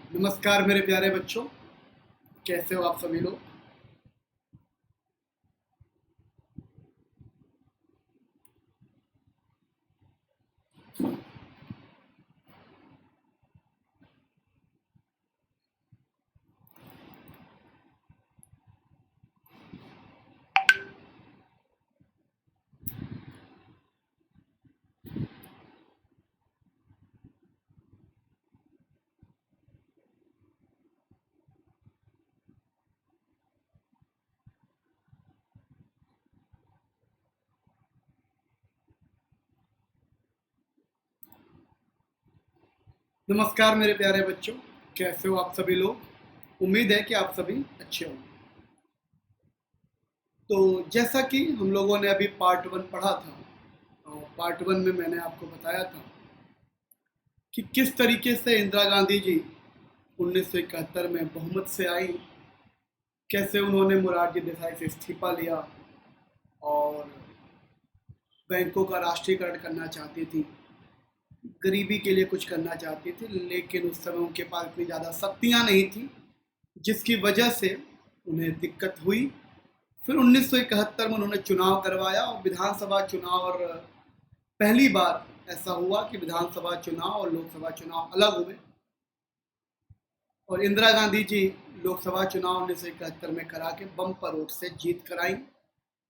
नमस्कार मेरे प्यारे बच्चों, कैसे हो आप सभी लोग। नमस्कार मेरे प्यारे बच्चों, कैसे हो आप सभी लोग। उम्मीद है कि आप सभी अच्छे होंगे। तो जैसा कि हम लोगों ने अभी पार्ट 1 पढ़ा था, और पार्ट 1 में मैंने आपको बताया था कि किस तरीके से इंदिरा गांधी जी 1971 में बहुमत से आई, कैसे उन्होंने मोरारजी देसाई से इस्तीफा लिया और बैंकों का राष्ट्रीयकरण करना चाहती थी, गरीबी के लिए कुछ करना चाहती थी, लेकिन उस समय उनके पास इतनी ज़्यादा शक्तियाँ नहीं थी, जिसकी वजह से उन्हें दिक्कत हुई। फिर 1971 में उन्होंने चुनाव करवाया और विधानसभा चुनाव, और पहली बार ऐसा हुआ कि विधानसभा चुनाव और लोकसभा चुनाव अलग हुए, और इंदिरा गांधी जी लोकसभा चुनाव 1971 में करा के बम्पर वोट से जीत कराई।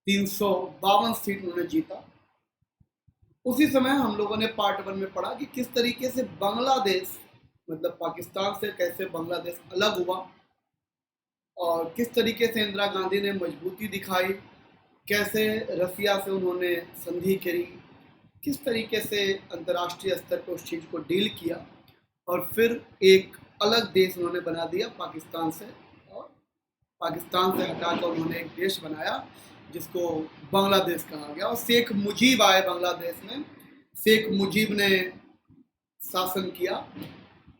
352 सीट उन्होंने जीता। उसी समय हम लोगों ने पार्ट 1 में पढ़ा कि किस तरीके से बांग्लादेश, मतलब पाकिस्तान से कैसे बांग्लादेश अलग हुआ, और किस तरीके से इंदिरा गांधी ने मजबूती दिखाई, कैसे रसिया से उन्होंने संधि करी, किस तरीके से अंतर्राष्ट्रीय स्तर पर उस चीज़ को डील किया, और फिर एक अलग देश उन्होंने बना दिया पाकिस्तान से, और पाकिस्तान से हटाकर उन्होंने एक देश बनाया जिसको बांग्लादेश कहा गया। और शेख मुजीब आए बांग्लादेश में, शेख मुजीब ने शासन किया।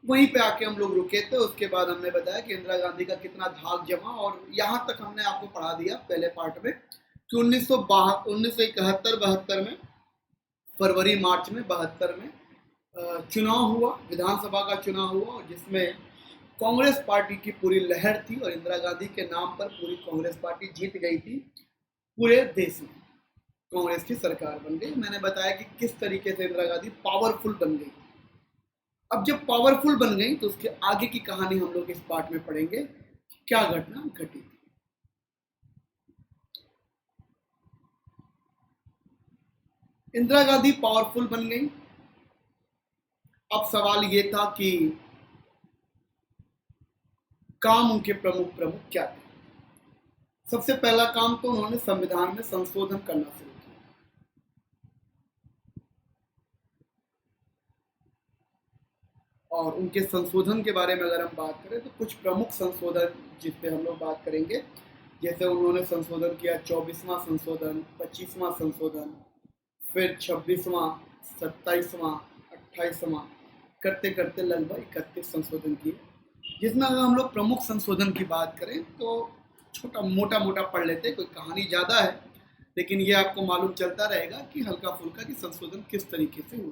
वहीं पे आके हम लोग रुके थे। उसके बाद हमने बताया कि इंदिरा गांधी का कितना धाक जमा, और यहाँ तक हमने आपको पढ़ा दिया पहले पार्ट में कि 1971-72 में, फरवरी मार्च में 72 में चुनाव हुआ, विधानसभा का चुनाव हुआ, और जिसमें कांग्रेस पार्टी की पूरी लहर थी और इंदिरा गांधी के नाम पर पूरी कांग्रेस पार्टी जीत गई थी। पूरे देश में कांग्रेस की सरकार बन गई। मैंने बताया कि किस तरीके से इंदिरा गांधी पावरफुल बन गई। अब जब पावरफुल बन गई तो उसके आगे की कहानी हम लोग इस पार्ट में पढ़ेंगे, क्या घटना घटी थी। इंदिरा गांधी पावरफुल बन गई। अब सवाल ये था कि काम उनके प्रमुख प्रमुख क्या थे। सबसे पहला काम तो उन्होंने संविधान में संशोधन करना शुरू किया। और उनके संशोधन के बारे में अगर हम बात करें तो कुछ प्रमुख संशोधन जिस पे हम लोग बात करेंगे, जैसे उन्होंने संशोधन किया 24वां संशोधन, 25वां संशोधन, फिर 26वां, 27वां, 28वां, करते करते लगभग 31 संशोधन किए। जिसमें अगर हम लोग प्रमुख संशोधन की बात करें तो छोटा मोटा मोटा पढ़ लेते, कोई कहानी ज़्यादा है, लेकिन ये आपको मालूम चलता रहेगा कि हल्का फुल्का कि संशोधन किस तरीके से हुआ।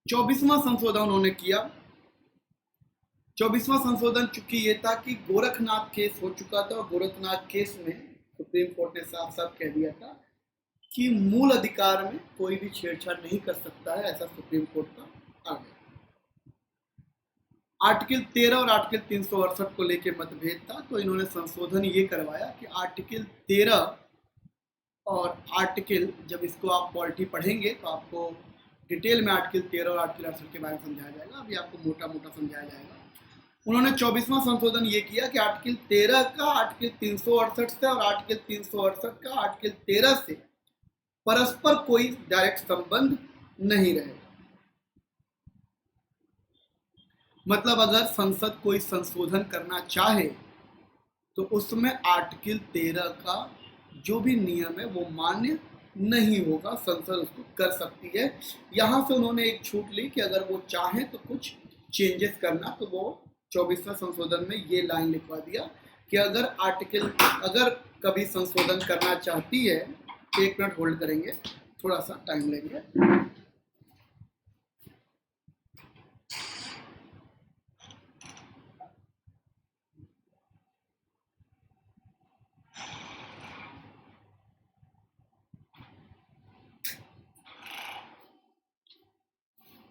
24वां संशोधन उन्होंने किया। 24वां संशोधन चूंकि ये था कि गोरखनाथ केस हो चुका था, और गोरखनाथ केस में सुप्रीम कोर्ट ने साफ साफ कह दिया था कि मूल अधिकार में कोई भी छेड़छाड़ नहीं कर सकता है, ऐसा सुप्रीम कोर्ट का आ गया। आर्टिकल 13 और आर्टिकल 368 को लेकर मतभेद था, तो इन्होंने संशोधन ये करवाया कि आर्टिकल 13 और आर्टिकल, जब इसको आप पॉलिटी पढ़ेंगे तो आपको डिटेल में आर्टिकल 13 और आर्टिकल 68 के बारे में समझाया जाएगा, अभी आपको मोटा मोटा समझाया जाएगा। उन्होंने 24वां संशोधन ये किया कि आर्टिकल 13 का आर्टिकल 368 से और आर्टिकल 368 का आर्टिकल 13 से परस्पर कोई डायरेक्ट संबंध नहीं रहेगा। मतलब अगर संसद कोई संशोधन करना चाहे तो उसमें आर्टिकल 13 का जो भी नियम है वो मान्य नहीं होगा, संसद उसको कर सकती है। यहाँ से उन्होंने एक छूट ली कि अगर वो चाहें तो कुछ चेंजेस करना, तो वो 24वें संशोधन में ये लाइन लिखवा दिया कि अगर कभी संशोधन करना चाहती है, 1 मिनट होल्ड करेंगे, थोड़ा सा टाइम लेंगे।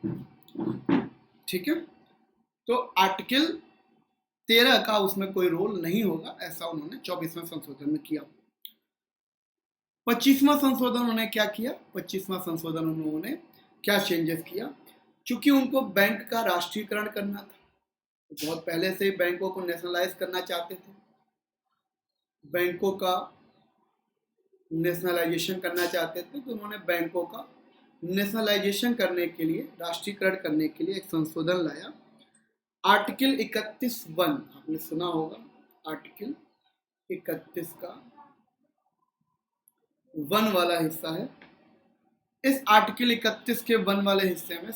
ठीक है, तो आर्टिकल 13 का उसमें कोई रोल नहीं होगा, ऐसा उन्होंने 24वें संशोधन में किया। 25वां संशोधन उन्होंने क्या किया? 25वां संशोधन उन्होंने क्या चेंजेस किया? चूंकि उनको बैंक का राष्ट्रीयकरण करना था, तो बहुत पहले से ही बैंकों को नेशनलाइज करना चाहते थे, बैंकों का नेशनलाइजेशन करना चाहते थे, तो उन्होंने बैंकों का नेशनलाइजेशन करने के लिए, राष्ट्रीयकरण करने के लिए एक संशोधन लाया। आर्टिकल 31(1) आपने सुना होगा, आर्टिकल 31 का 1 वाला हिस्सा है। इस आर्टिकल 31 के 1 वाले हिस्से में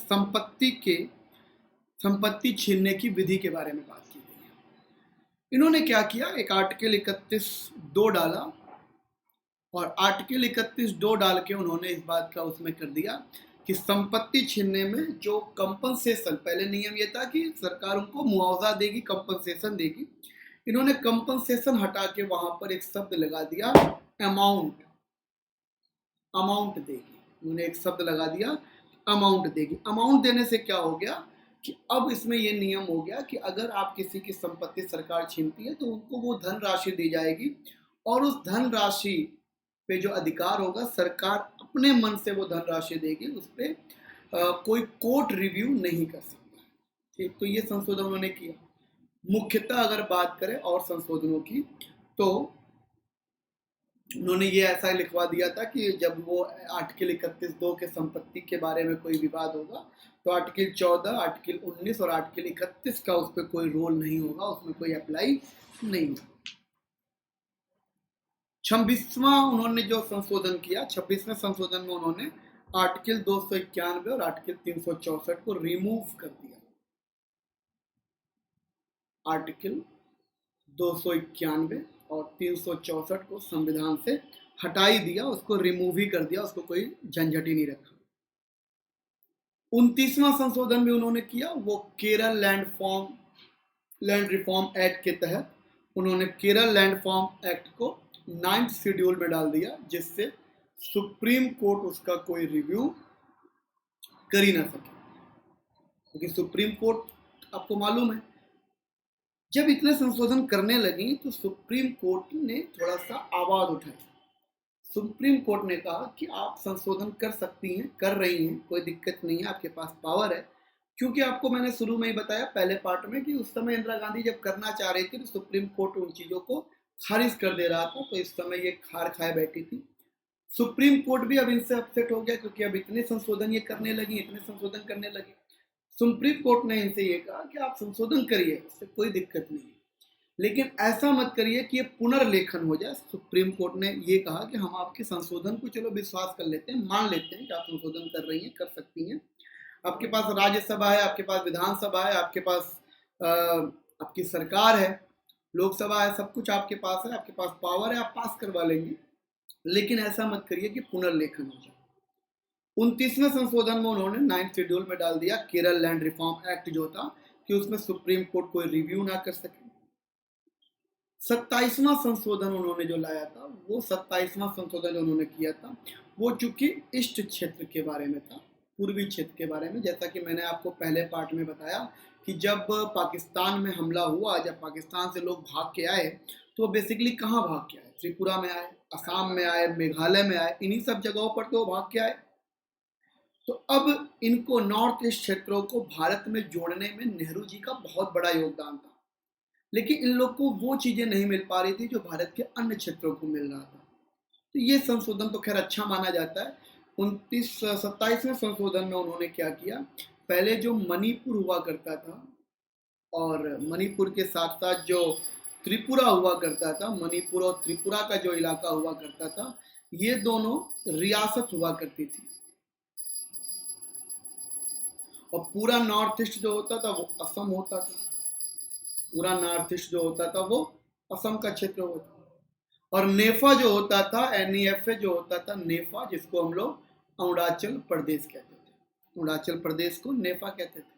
संपत्ति छीनने की विधि के बारे में बात की गई है। इन्होंने क्या किया, एक आर्टिकल 31(2) डाला, और आर्टिकल 31(2) डाल के उन्होंने इस बात का उसमें कर दिया कि संपत्ति छीनने में जो कंपनसेशन, पहले नियम ये था कि सरकार उनको मुआवजा देगी, कंपनसेशन देगी, इन्होंने कंपनसेशन हटा के वहां पर एक शब्द लगा दिया, अमाउंट देगी। उन्होंने एक शब्द लगा दिया, अमाउंट देगी। अमाउंट देने से क्या हो गया कि अब इसमें यह नियम हो गया कि अगर आप किसी की संपत्ति सरकार छीनती है तो उनको वो धनराशि दी जाएगी, और उस धनराशि पे जो अधिकार होगा, सरकार अपने मन से वो धनराशि देगी, उस पर कोई कोर्ट रिव्यू नहीं कर सकता। ठीक, तो ये संशोधन उन्होंने किया। मुख्यतः अगर बात करें और संशोधनों की, तो उन्होंने ये ऐसा लिखवा दिया था कि जब वो आर्टिकल 31(2) के संपत्ति के बारे में कोई विवाद होगा, तो आर्टिकल 14, आर्टिकल 19 और आर्टिकल 31 का उस पर कोई रोल नहीं होगा, उसमें कोई अप्लाई नहीं होगा। 26वां उन्होंने जो संशोधन किया, 26वें संशोधन में उन्होंने आर्टिकल 291 और आर्टिकल 364 को रिमूव कर दिया। आर्टिकल 291 और 364 को संविधान से हटा ही दिया, उसको रिमूव ही कर दिया, उसको कोई झंझट ही नहीं रखा। 29वां संशोधन भी उन्होंने किया, वो केरल लैंड रिफॉर्म एक्ट के तहत उन्होंने केरल लैंड रिफॉर्म एक्ट को 9th शेड्यूल में डाल दिया, जिससे सुप्रीम कोर्ट उसका कोई रिव्यू कर ही ना सके, क्योंकि सुप्रीम कोर्ट आपको मालूम है, जब इतने संशोधन करने लगी तो सुप्रीम कोर्ट ने थोड़ा सा आवाज उठाई। सुप्रीम कोर्ट ने कहा कि आप संशोधन कर सकती हैं, कर रही हैं, कोई दिक्कत नहीं है, आपके पास पावर है। क्योंकि आपको मैंने शुरू में ही बताया पहले पार्ट में कि उस समय इंदिरा गांधी जब करना चाह रही थी तो सुप्रीम कोर्ट उन चीजों को खारिज कर दे रहा था, तो इस समय ये खार खाए बैठी थी। सुप्रीम कोर्ट भी अब इनसे अपसेट हो गया, क्योंकि अब इतने संशोधन ये करने लगी, इतने संशोधन करने लगी। सुप्रीम कोर्ट ने इनसे ये कहा कि आप संशोधन करिए, उससे कोई दिक्कत नहीं है, लेकिन ऐसा मत करिए कि ये पुनर्लेखन हो जाए। सुप्रीम कोर्ट ने ये कहा कि हम आपके संशोधन को चलो विश्वास कर लेते हैं, मान लेते हैं कि आप संशोधन कर रही हैं, कर सकती हैं, आपके पास राज्यसभा है, आपके पास विधानसभा है, आपके पास आपकी सरकार है, लोकसभा है, सब कुछ आपके पास है, आपके पास पावर है, आप पास करवा लेंगे, लेकिन ऐसा मत करिए कि पुनर्लेखन हो जाए। 29वें संशोधन में उन्होंने 9th शेड्यूल में डाल दिया केरल लैंड रिफॉर्म एक्ट जो था, कि उसमें सुप्रीम कोर्ट कोई रिव्यू ना कर सके। 27वां संशोधन उन्होंने जो लाया था, वो 27वां संशोधन उन्होंने किया था, वो चूंकि ईस्ट क्षेत्र के बारे में था, पूर्वी क्षेत्र के बारे में। जैसा कि मैंने आपको पहले पार्ट में बताया कि जब पाकिस्तान में हमला हुआ, जब पाकिस्तान से लोग भाग के आए, तो वो बेसिकली कहाँ भाग के आए? त्रिपुरा में आए, असम में आए, मेघालय में आए, इन्हीं सब जगहों पर तो भाग के आए। तो अब इनको नॉर्थ ईस्ट क्षेत्रों को भारत में जोड़ने में नेहरू जी का बहुत बड़ा योगदान था, लेकिन इन लोग को वो चीजें नहीं मिल पा रही थी जो भारत के अन्य क्षेत्रों को मिल रहा था। तो ये संशोधन तो खैर अच्छा माना जाता है। 27वें संशोधन में उन्होंने क्या किया, पहले जो मणिपुर हुआ करता था, और मणिपुर के साथ साथ जो त्रिपुरा हुआ करता था, मणिपुर और त्रिपुरा का जो इलाका हुआ करता था, ये दोनों रियासत हुआ करती थी, और पूरा नॉर्थ ईस्ट जो होता था वो असम होता था, पूरा नॉर्थ ईस्ट जो होता था वो असम का क्षेत्र होता था। और नेफा जो होता था, NEFA जो होता था, नेफा, जिसको हम लोग अरुणाचल प्रदेश कहते थे, अरुणाचल प्रदेश को नेफा कहते थे।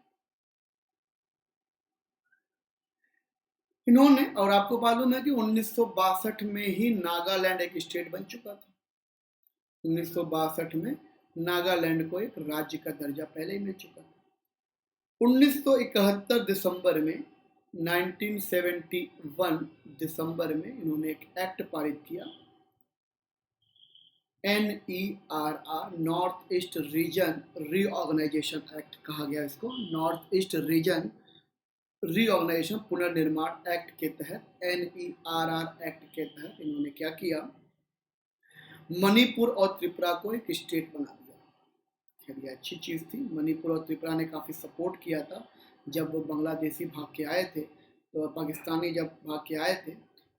इन्होंने, और आपको मालूम है कि 1962 में ही नागालैंड एक स्टेट बन चुका था। 1962 में नागालैंड को एक राज्य का दर्जा पहले ही मिल चुका था। 1971 दिसंबर में 1971 दिसंबर में इन्होंने एक एक्ट पारित किया, NERR, north east region reorganisation act कहा गया इसको। नॉर्थ ईस्ट रीजन रीऑर्गेनाइजेशन पुनर्निर्माण एक्ट के तहत, NERR एक्ट के तहत इन्होंने क्या किया, मणिपुर और त्रिपुरा को एक स्टेट बना दिया। ये अच्छी चीज़ थी। मणिपुर और त्रिपुरा ने काफ़ी सपोर्ट किया था जब वो बांग्लादेशी भाग के आए थे, तो पाकिस्तानी जब भाग के आए थे,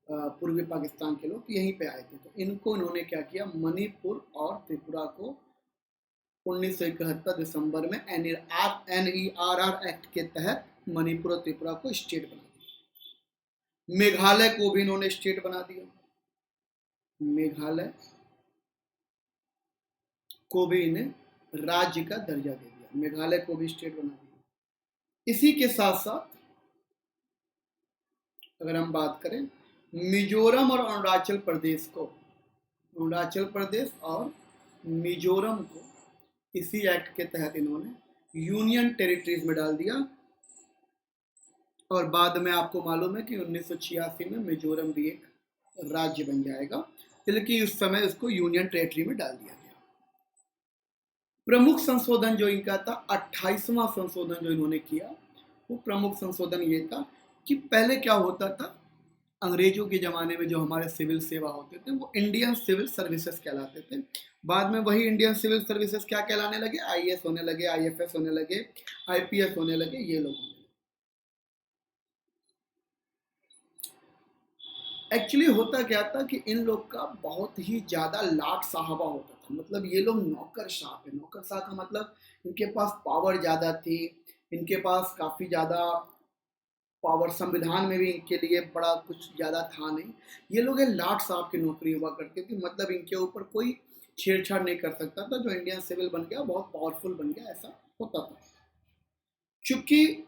पूर्वी पाकिस्तान के लोग यहीं पे आए थे, तो इनको इन्होंने क्या किया, मणिपुर और त्रिपुरा को 1971 दिसंबर में NERR एक्ट के तहत मणिपुर और त्रिपुरा को स्टेट बना दिया। मेघालय को भी इन्होंने स्टेट बना दिया, मेघालय को भी इन्हें राज्य का दर्जा दे दिया, मेघालय को भी स्टेट बना दिया। इसी के साथ साथ अगर हम बात करें मिजोरम और अरुणाचल प्रदेश को, अरुणाचल प्रदेश और मिजोरम को इसी एक्ट के तहत इन्होंने यूनियन टेरिटरीज में डाल दिया। और बाद में आपको मालूम है कि 1986 में मिजोरम भी एक राज्य बन जाएगा, लेकिन उस समय उसको यूनियन टेरिटरी में डाल दिया गया। प्रमुख संशोधन जो इनका था, 28वां संशोधन जो इन्होंने किया, वो प्रमुख संशोधन ये था कि पहले क्या होता था, अंग्रेजों के ज़माने में जो हमारे सिविल सेवा होते थे वो इंडियन सिविल सर्विसेज कहलाते थे। बाद में वही इंडियन सिविल सर्विसेज क्या कहलाने लगे, IAS होने लगे, IFS होने लगे, IPS होने लगे, ये लोग। एक्चुअली होता क्या था कि इन लोग का बहुत ही ज़्यादा लाट साहबा होता था, मतलब ये लोग नौकरशाह है। नौकरशाह का मतलब इनके पास पावर ज़्यादा थी, इनके पास काफ़ी ज़्यादा पावर, संविधान में भी इनके लिए बड़ा कुछ ज़्यादा था नहीं। ये लोग लाट साहब की नौकरी हुआ करती थी, मतलब इनके ऊपर कोई छेड़छाड़ नहीं कर सकता था। जो इंडियन सिविल बन गया बहुत पावरफुल बन गया, ऐसा होता था। चूंकि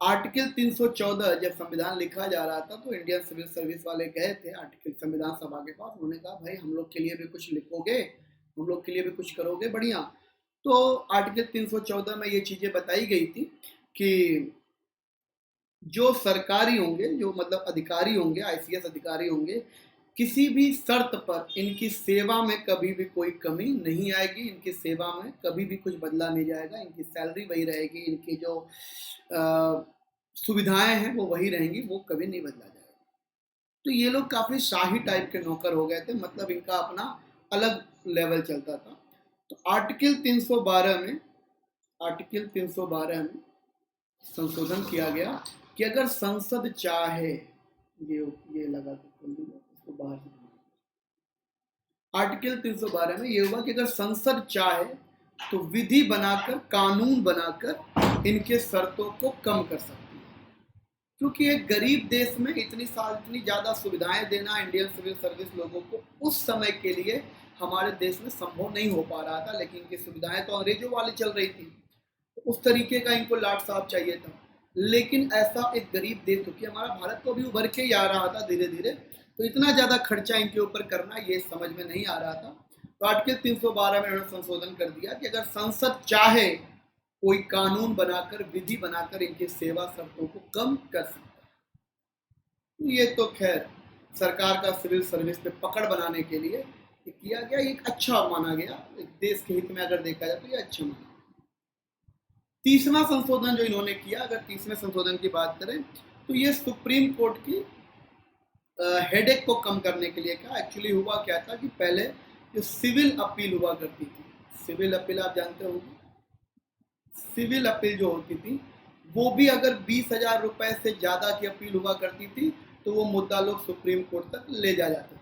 आर्टिकल 314 जब संविधान लिखा जा रहा था तो इंडियन सिविल सर्विस वाले गए थे आर्टिकल संविधान सभा के पास, उन्होंने कहा भाई हम लोग के लिए भी कुछ लिखोगे, हम लोग के लिए भी कुछ करोगे, बढ़िया। तो आर्टिकल 314 में ये चीज़ें बताई गई थी कि जो सरकारी होंगे, जो मतलब अधिकारी होंगे, ICS अधिकारी होंगे, किसी भी शर्त पर इनकी सेवा में कभी भी कोई कमी नहीं आएगी, इनकी सेवा में कभी भी कुछ बदला नहीं जाएगा, इनकी सैलरी वही रहेगी, इनकी जो सुविधाएं हैं वो वही रहेंगी, वो कभी नहीं बदला जाएगा। तो ये लोग काफ़ी शाही टाइप के नौकर हो गए थे, मतलब इनका अपना अलग लेवल चलता था। तो आर्टिकल 312 में संशोधन किया गया कि अगर संसद चाहे, ये लगा इसको बाहर से, आर्टिकल 312 में ये हुआ कि अगर संसद चाहे तो विधि बनाकर, कानून बनाकर इनके शर्तों को कम कर सकती है। क्योंकि एक गरीब देश में इतनी ज़्यादा सुविधाएं देना इंडियन सिविल सर्विस लोगों को उस समय के लिए हमारे देश में संभव नहीं हो पा रहा था, लेकिन इनकी सुविधाएं तो अंग्रेजों वाली चल रही थी, तो उस तरीके का इनको लाट साहब चाहिए था। लेकिन ऐसा एक गरीब देश, क्योंकि हमारा भारत तो अभी उभर के ही आ रहा था धीरे धीरे, तो इतना ज़्यादा खर्चा इनके ऊपर करना ये समझ में नहीं आ रहा था। तो आर्टिकल 312 में उन्होंने संशोधन कर दिया कि अगर संसद चाहे कोई कानून बनाकर, विधि बनाकर इनकी सेवा शर्तों को कम कर सकता है। ये तो खैर सरकार का सिविल सर्विस पे पकड़ बनाने के लिए किया गया, एक अच्छा माना गया, देश के हित में अगर देखा जाए तो ये अच्छा माना। तीसरा संशोधन जो इन्होंने किया, अगर तीसरे संशोधन की बात करें तो ये सुप्रीम कोर्ट की हेडेक को कम करने के लिए क्या एक्चुअली हुआ क्या था कि पहले जो सिविल अपील हुआ करती थी, सिविल अपील आप जानते होंगे, सिविल अपील जो होती थी वो भी अगर 20,000 रुपए से ज़्यादा की अपील हुआ करती थी तो वो मुद्दा लोग सुप्रीम कोर्ट तक ले जा जाते थे।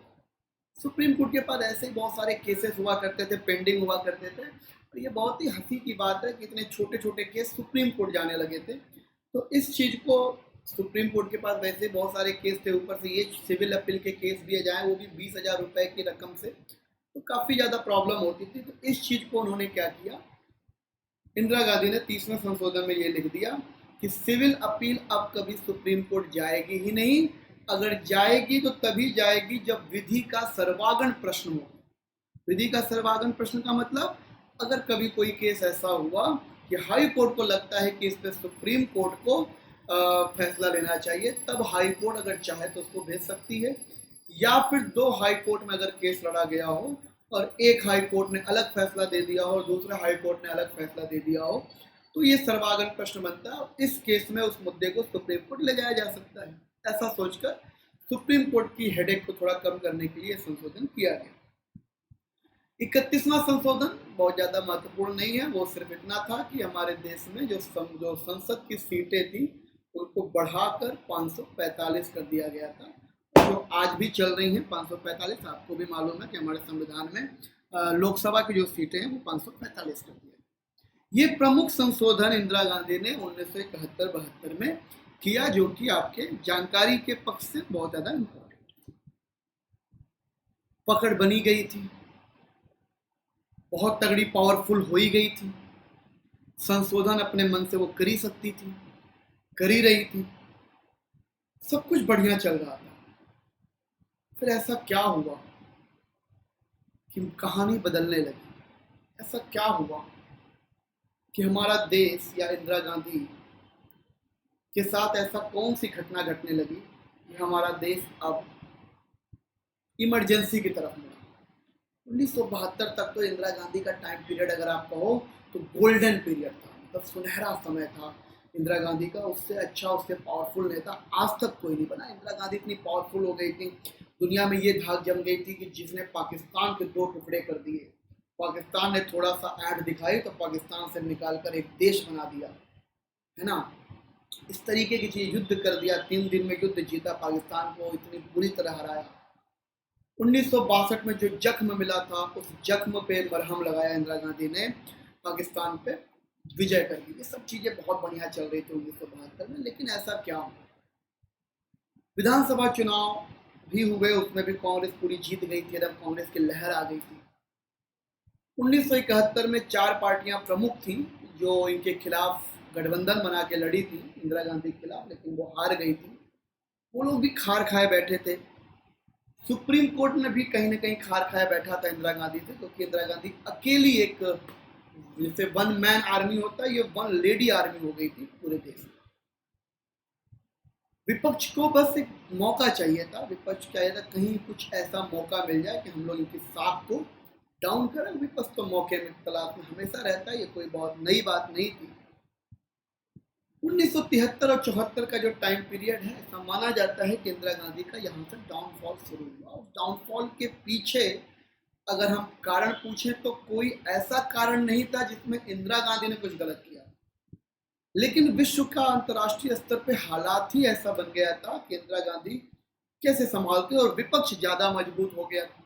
सुप्रीम कोर्ट के पास ऐसे ही बहुत सारे केसेस हुआ करते थे, पेंडिंग हुआ करते थे, और ये बहुत ही हंसी की बात है कि इतने छोटे छोटे केस सुप्रीम कोर्ट जाने लगे थे। तो इस चीज़ को, सुप्रीम कोर्ट के पास वैसे बहुत सारे केस थे, ऊपर से ये सिविल अपील के केस दिए जाए वो भी 20,000 रुपए की रकम से, तो काफ़ी ज़्यादा प्रॉब्लम होती थी। तो इस चीज़ को उन्होंने क्या किया, इंदिरा गांधी ने 30वें संशोधन में ये लिख दिया कि सिविल अपील अब कभी सुप्रीम कोर्ट जाएगी ही नहीं, अगर जाएगी तो तभी जाएगी जब विधि का सर्वांगीण प्रश्न हो। विधि का सर्वांगीण प्रश्न का मतलब अगर कभी कोई केस ऐसा हुआ कि हाई कोर्ट को लगता है कि इस पर सुप्रीम कोर्ट को फैसला लेना चाहिए, तब हाई कोर्ट अगर चाहे तो उसको भेज सकती है। या फिर दो हाई कोर्ट में अगर केस लड़ा गया हो और एक हाई कोर्ट ने अलग फैसला दे दिया हो और दूसरे हाई कोर्ट ने अलग फैसला दे दिया हो, तो ये सर्वांगीण प्रश्न बनता है। इस केस में उस मुद्दे को सुप्रीम कोर्ट ले जाया जा सकता है। ऐसा सोचकर सुप्रीम कोर्ट की हेडेक को थोड़ा कम करने के लिए संशोधन किया गया। 31वां संशोधन बहुत ज्यादा महत्वपूर्ण नहीं है, वो सिर्फ इतना था कि हमारे देश में जो संसद की सीटें थी उनको बढ़ाकर 545 कर दिया गया था, जो आज भी चल रही हैं 545। आपको भी मालूम है कि हमारे संविधान में लोकसभा की जो सीटें हैं वो 545 कर दिया। ये प्रमुख संशोधन इंदिरा गांधी ने 1971-72 में किया, जो कि आपके जानकारी के पक्ष से बहुत ज्यादा इम्पोर्टेंट पकड़ बनी गई थी, बहुत तगड़ी पावरफुल हो ही गई थी। संशोधन अपने मन से वो कर ही सकती थी, कर ही रही थी, सब कुछ बढ़िया चल रहा था। फिर ऐसा क्या हुआ कि कहानी बदलने लगी? ऐसा क्या हुआ कि हमारा देश या इंदिरा गांधी के साथ ऐसा कौन सी घटना घटने लगी कि हमारा देश अब इमरजेंसी की तरफ मुड़ा? 1972 तक तो इंदिरा गांधी का टाइम पीरियड अगर आप कहो तो गोल्डन पीरियड था, मतलब सुनहरा समय था इंदिरा गांधी का। उससे अच्छा, उससे पावरफुल नेता आज तक कोई नहीं बना। इंदिरा गांधी इतनी पावरफुल हो गई थी, दुनिया में ये धाक जम गई थी कि जिसने पाकिस्तान के 2 टुकड़े कर दिए। पाकिस्तान ने थोड़ा सा ऐड दिखाई तो पाकिस्तान से निकालकर एक देश बना दिया, है ना। इस तरीके की चीज, युद्ध कर दिया, 3 दिन में युद्ध जीता, पाकिस्तान को इतनी बुरी तरह हराया। 1962 में जो जख्म मिला था उस जख्म पे मरहम लगाया इंदिरा गांधी ने, पाकिस्तान पे विजय कर दी। ये सब चीजें बहुत बढ़िया चल रही थी 1972 में। लेकिन ऐसा क्या हुआ? विधानसभा चुनाव भी हुए, उसमें भी कांग्रेस पूरी जीत गई थी, एकदम कांग्रेस की लहर आ गई थी। 1971 में 4 पार्टियां प्रमुख थी जो इनके खिलाफ गठबंधन बना के लड़ी थी इंदिरा गांधी के खिलाफ, लेकिन वो हार गई थी। वो लोग भी खार खाए बैठे थे। सुप्रीम कोर्ट में भी कहीं ना कहीं खार खाया बैठा था इंदिरा गांधी से, क्योंकि इंदिरा गांधी अकेली एक, जैसे 1 मैन आर्मी होता है, ये 1 लेडी आर्मी हो गई थी पूरे देश में। विपक्ष को बस एक मौका चाहिए था, विपक्ष चाहिए था कहीं कुछ ऐसा मौका मिल जाए कि हम लोग इनकी साख को डाउन करें। विपक्ष तो मौके में तलाश में हमेशा रहता है, ये कोई बहुत नई बात नहीं थी। 1973 और 74 का जो टाइम पीरियड है, ऐसा माना जाता है कि इंदिरा गांधी का यहाँ से डाउनफॉल शुरू हुआ। और डाउनफॉल के पीछे अगर हम कारण पूछें तो कोई ऐसा कारण नहीं था जिसमें इंदिरा गांधी ने कुछ गलत किया, लेकिन विश्व का अंतर्राष्ट्रीय स्तर पे हालात ही ऐसा बन गया था कि इंदिरा गांधी कैसे संभालते, और विपक्ष ज्यादा मजबूत हो गया था।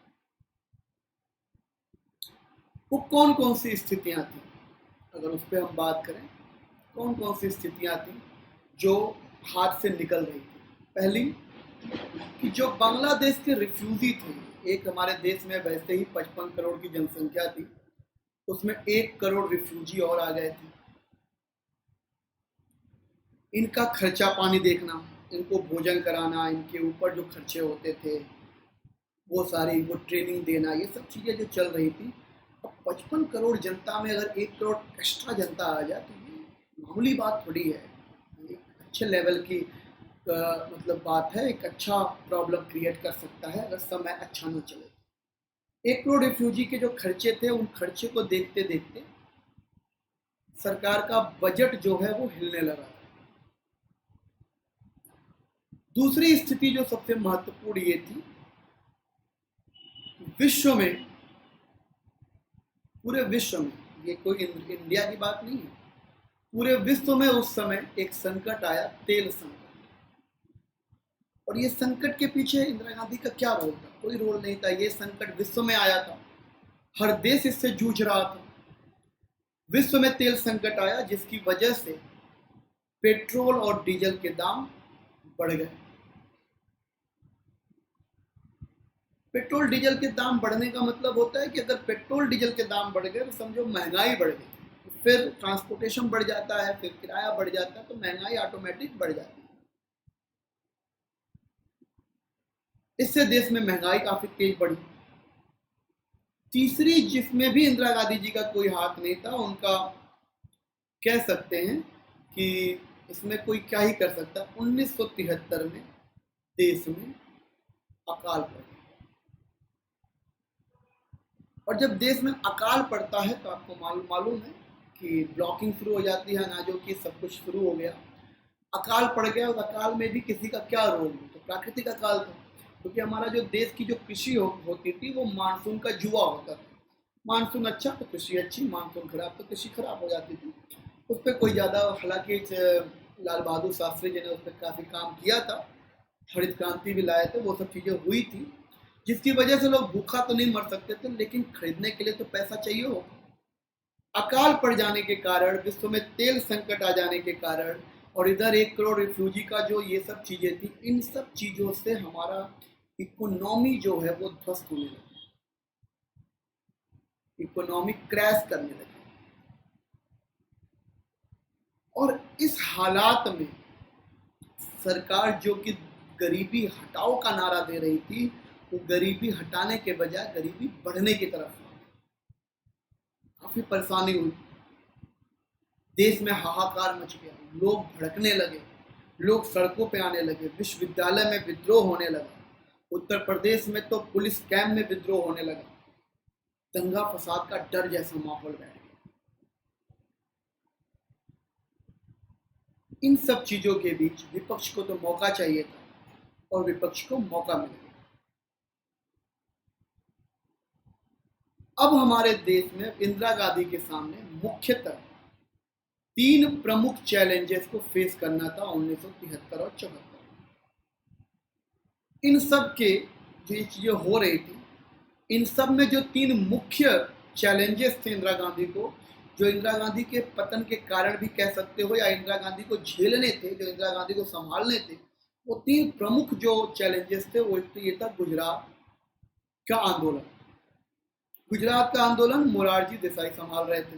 वो कौन कौन सी स्थितियां थी, अगर उस पर हम बात करें, कौन कौन सी स्थितियां थी जो हाथ से निकल रही थी? पहली कि जो बांग्लादेश के रिफ्यूजी थे, एक हमारे देश में वैसे ही 55 करोड़ की जनसंख्या थी, उसमें 1 करोड़ रिफ्यूजी और आ गए थे। इनका खर्चा पानी देखना, इनको भोजन कराना, इनके ऊपर जो खर्चे होते थे वो सारी, वो ट्रेनिंग देना, ये सब चीज़ें जो चल रही थी। अब 55 करोड़ जनता में अगर 1 करोड़ एक्स्ट्रा जनता आ जाए तो ये मामूली बात थोड़ी है, एक अच्छे लेवल की मतलब बात है, एक अच्छा प्रॉब्लम क्रिएट कर सकता है अगर समय अच्छा न चले। 1 करोड़ रिफ्यूजी के जो खर्चे थे, उन खर्चे को देखते देखते सरकार का बजट जो है वो हिलने लगा। दूसरी स्थिति जो सबसे महत्वपूर्ण ये थी, विश्व में, पूरे विश्व में, ये कोई इंडिया की बात नहीं है, पूरे विश्व में उस समय एक संकट आया, तेल संकट। और ये संकट के पीछे इंदिरा गांधी का क्या रोल था? कोई रोल नहीं था, ये संकट विश्व में आया था, हर देश इससे जूझ रहा था। विश्व में तेल संकट आया जिसकी वजह से पेट्रोल और डीजल के दाम बढ़ गए। पेट्रोल डीजल के दाम बढ़ने का मतलब होता है कि अगर पेट्रोल डीजल के दाम बढ़ गए तो समझो महंगाई बढ़ गई, फिर ट्रांसपोर्टेशन बढ़ जाता है, फिर किराया बढ़ जाता है, तो महंगाई ऑटोमेटिक बढ़ जाती है। इससे देश में महंगाई काफी तेज बढ़ी। तीसरी, जिसमें भी इंदिरा गांधी जी का कोई हाथ नहीं था, उनका कह सकते हैं कि इसमें कोई क्या ही कर सकता है। 1973 में देश में अकाल पड़ गया, और जब देश में अकाल पड़ता है तो आपको मालूम है कि ब्लॉकिंग शुरू हो जाती है, अनाजों की, सब कुछ शुरू हो गया। अकाल पड़ गया, और अकाल में भी किसी का क्या रोल, तो प्राकृतिक अकाल था, क्योंकि हमारा जो देश की जो कृषि होती थी वो मानसून का जुआ होता था। मानसून अच्छा तो कृषि अच्छी, मानसून खराब तो कृषि खराब हो जाती थी। उस पर कोई ज़्यादा, हालांकि लाल बहादुर शास्त्री जी ने उस पर काफ़ी काम किया था, हरित क्रांति भी लाए थे, वो सब चीज़ें हुई थी, जिसकी वजह से लोग भूखा तो नहीं मर सकते थे, लेकिन खरीदने के लिए तो पैसा चाहिए हो। अकाल पड़ जाने के कारण, विश्व में तेल संकट आ जाने के कारण, और इधर 1 करोड़ रिफ्यूजी का जो ये सब चीजें थी, इन सब चीजों से हमारा इकोनॉमी जो है वो ध्वस्त होने लगी, इकोनॉमी क्रैश करने लगी। और इस हालात में सरकार जो कि गरीबी हटाओ का नारा दे रही थी, वो गरीबी हटाने के बजाय गरीबी बढ़ने की तरफ काफी परेशानी हुई। देश में हाहाकार मच गया, लोग भड़कने लगे, लोग सड़कों पे आने लगे, विश्वविद्यालय में विद्रोह होने लगा, उत्तर प्रदेश में तो पुलिस कैंप में विद्रोह होने लगा, दंगा फसाद का डर जैसा माहौल बैठ गया। इन सब चीजों के बीच विपक्ष को तो मौका चाहिए था, और विपक्ष को मौका मिल गया। अब हमारे देश में इंदिरा गांधी के सामने मुख्यतः 3 प्रमुख चैलेंजेस को फेस करना था 1973 और 74। इन सब के जो ये चीजें हो रही थी, इन सब में जो 3 मुख्य चैलेंजेस थे इंदिरा गांधी को, जो इंदिरा गांधी के पतन के कारण भी कह सकते हो, या इंदिरा गांधी को झेलने थे, जो इंदिरा गांधी को संभालने थे, वो 3 प्रमुख जो चैलेंजेस थे, वो ये था गुजरात का आंदोलन। गुजरात का आंदोलन मोरारजी देसाई संभाल रहे थे,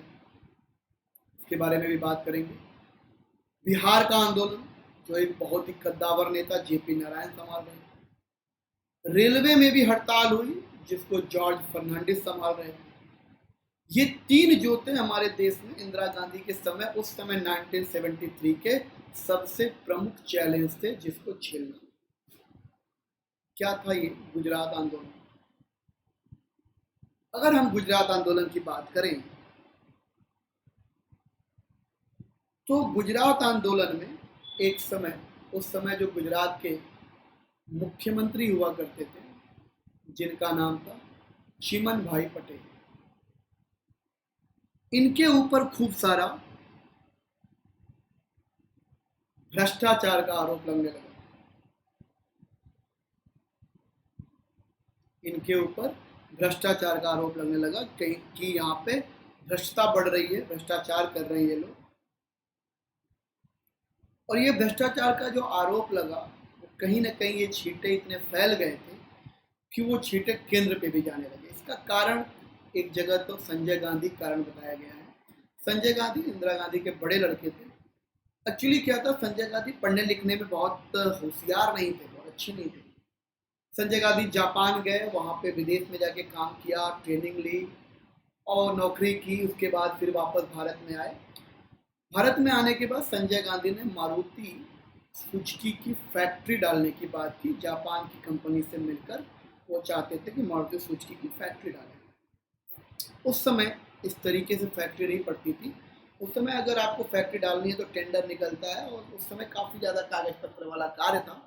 इसके बारे में भी बात करेंगे। बिहार का आंदोलन, जो एक बहुत ही कद्दावर नेता जेपी नारायण संभाल रहे थे। रेलवे में भी हड़ताल हुई, जिसको जॉर्ज फर्नांडिस संभाल रहे थे। ये 3 जो थे हमारे देश में इंदिरा गांधी के समय, उस समय 1973 के सबसे प्रमुख चैलेंज थे, जिसको झेलना। क्या था ये गुजरात आंदोलन? अगर हम गुजरात आंदोलन की बात करें, तो गुजरात आंदोलन में एक समय, उस समय जो गुजरात के मुख्यमंत्री हुआ करते थे, जिनका नाम था चिमन भाई पटेल, इनके ऊपर खूब सारा भ्रष्टाचार का आरोप लगने लगा। इनके ऊपर भ्रष्टाचार का आरोप लगने लगा कि यहाँ पे भ्रष्टता बढ़ रही है, भ्रष्टाचार कर रहे हैं ये लोग। और ये भ्रष्टाचार का जो आरोप लगा, वो कहीं ना कहीं ये छींटे इतने फैल गए थे कि वो छींटे केंद्र पे भी जाने लगे। इसका कारण एक जगह तो संजय गांधी कारण बताया गया है। संजय गांधी इंदिरा गांधी के बड़े लड़के थे। एक्चुअली क्या था, संजय गांधी पढ़ने लिखने में बहुत होशियार नहीं थे, बहुत अच्छे नहीं थे। संजय गांधी जापान गए, वहाँ पे विदेश में जाके काम किया, ट्रेनिंग ली और नौकरी की। उसके बाद फिर वापस भारत में आए। भारत में आने के बाद संजय गांधी ने मारुति सुजुकी की फैक्ट्री डालने की बात की, जापान की कंपनी से मिलकर। वो चाहते थे कि मारुति सुजुकी की फैक्ट्री डालें। उस समय इस तरीके से फैक्ट्री नहीं पड़ती थी। उस समय अगर आपको फैक्ट्री डालनी है तो टेंडर निकलता है, और उस समय काफी ज्यादा कागज पत्र वाला कार्य था।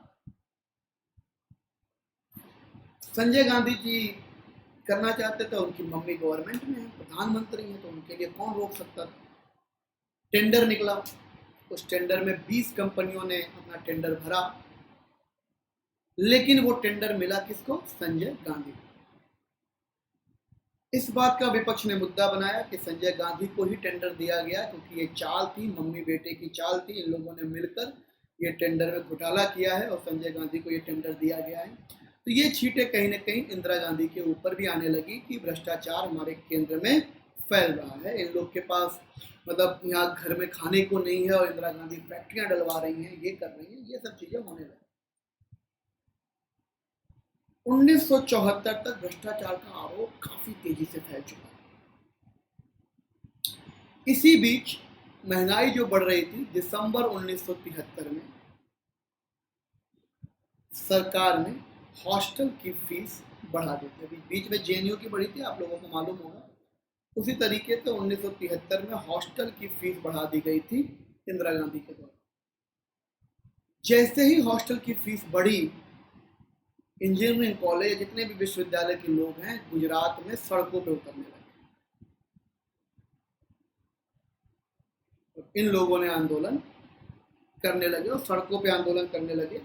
संजय गांधी जी करना चाहते थे, उनकी मम्मी गवर्नमेंट में है, प्रधानमंत्री है, तो उनके लिए कौन रोक सकता था। टेंडर निकला, उस टेंडर में 20 कंपनियों ने अपना टेंडर भरा, लेकिन वो टेंडर मिला किसको? संजय गांधी। इस बात का विपक्ष ने मुद्दा बनाया कि संजय गांधी को ही टेंडर दिया गया, क्योंकि ये चाल थी, मम्मी बेटे की चाल थी। इन लोगों ने मिलकर ये टेंडर में घोटाला किया है और संजय गांधी को ये टेंडर दिया गया है। तो ये छींटे कहीं ना कहीं इंदिरा गांधी के ऊपर भी आने लगी कि भ्रष्टाचार हमारे केंद्र में फैल रहा है। इन लोग के पास मतलब यहाँ घर में खाने को नहीं है, और इंदिरा गांधी फैक्ट्रियां डलवा रही हैं, ये कर रही हैं, ये सब चीजें होने लगी। 1974 तक भ्रष्टाचार का आरोप काफी तेजी से फैल चुका है। इसी बीच महंगाई जो बढ़ रही थी, दिसंबर 1973 में सरकार ने हॉस्टल की फीस बढ़ा दी थी। अभी बीच में जेएनयू की बढ़ी थी, आप लोगों को मालूम होगा। उसी तरीके से 1973 में हॉस्टल की फीस बढ़ा दी गई थी इंदिरा गांधी के द्वारा। जैसे ही हॉस्टल की फीस बढ़ी, इंजीनियरिंग कॉलेज, जितने भी विश्वविद्यालय के लोग हैं गुजरात में सड़कों पे उतरने लगे। इन लोगों ने आंदोलन करने लगे और सड़कों पे आंदोलन करने लगे,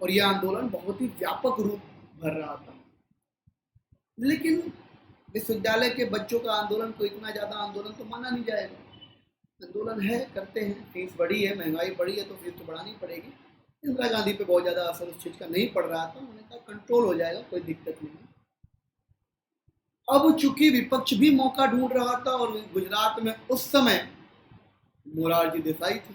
और यह आंदोलन बहुत ही व्यापक रूप भर रहा था। लेकिन विश्वविद्यालय के बच्चों का आंदोलन को इतना ज़्यादा आंदोलन तो माना नहीं जाएगा। आंदोलन है, करते हैं, फीस बढ़ी है, महंगाई बढ़ी है, तो फीस तो बढ़ानी पड़ेगी। इंदिरा गांधी पे बहुत ज़्यादा असर उस चीज़ का नहीं पड़ रहा था। उन्होंने कहा कंट्रोल हो जाएगा, कोई दिक्कत नहीं। अब चूंकि विपक्ष भी मौका ढूंढ रहा था, और गुजरात में उस समय मोरारजी देसाई थे।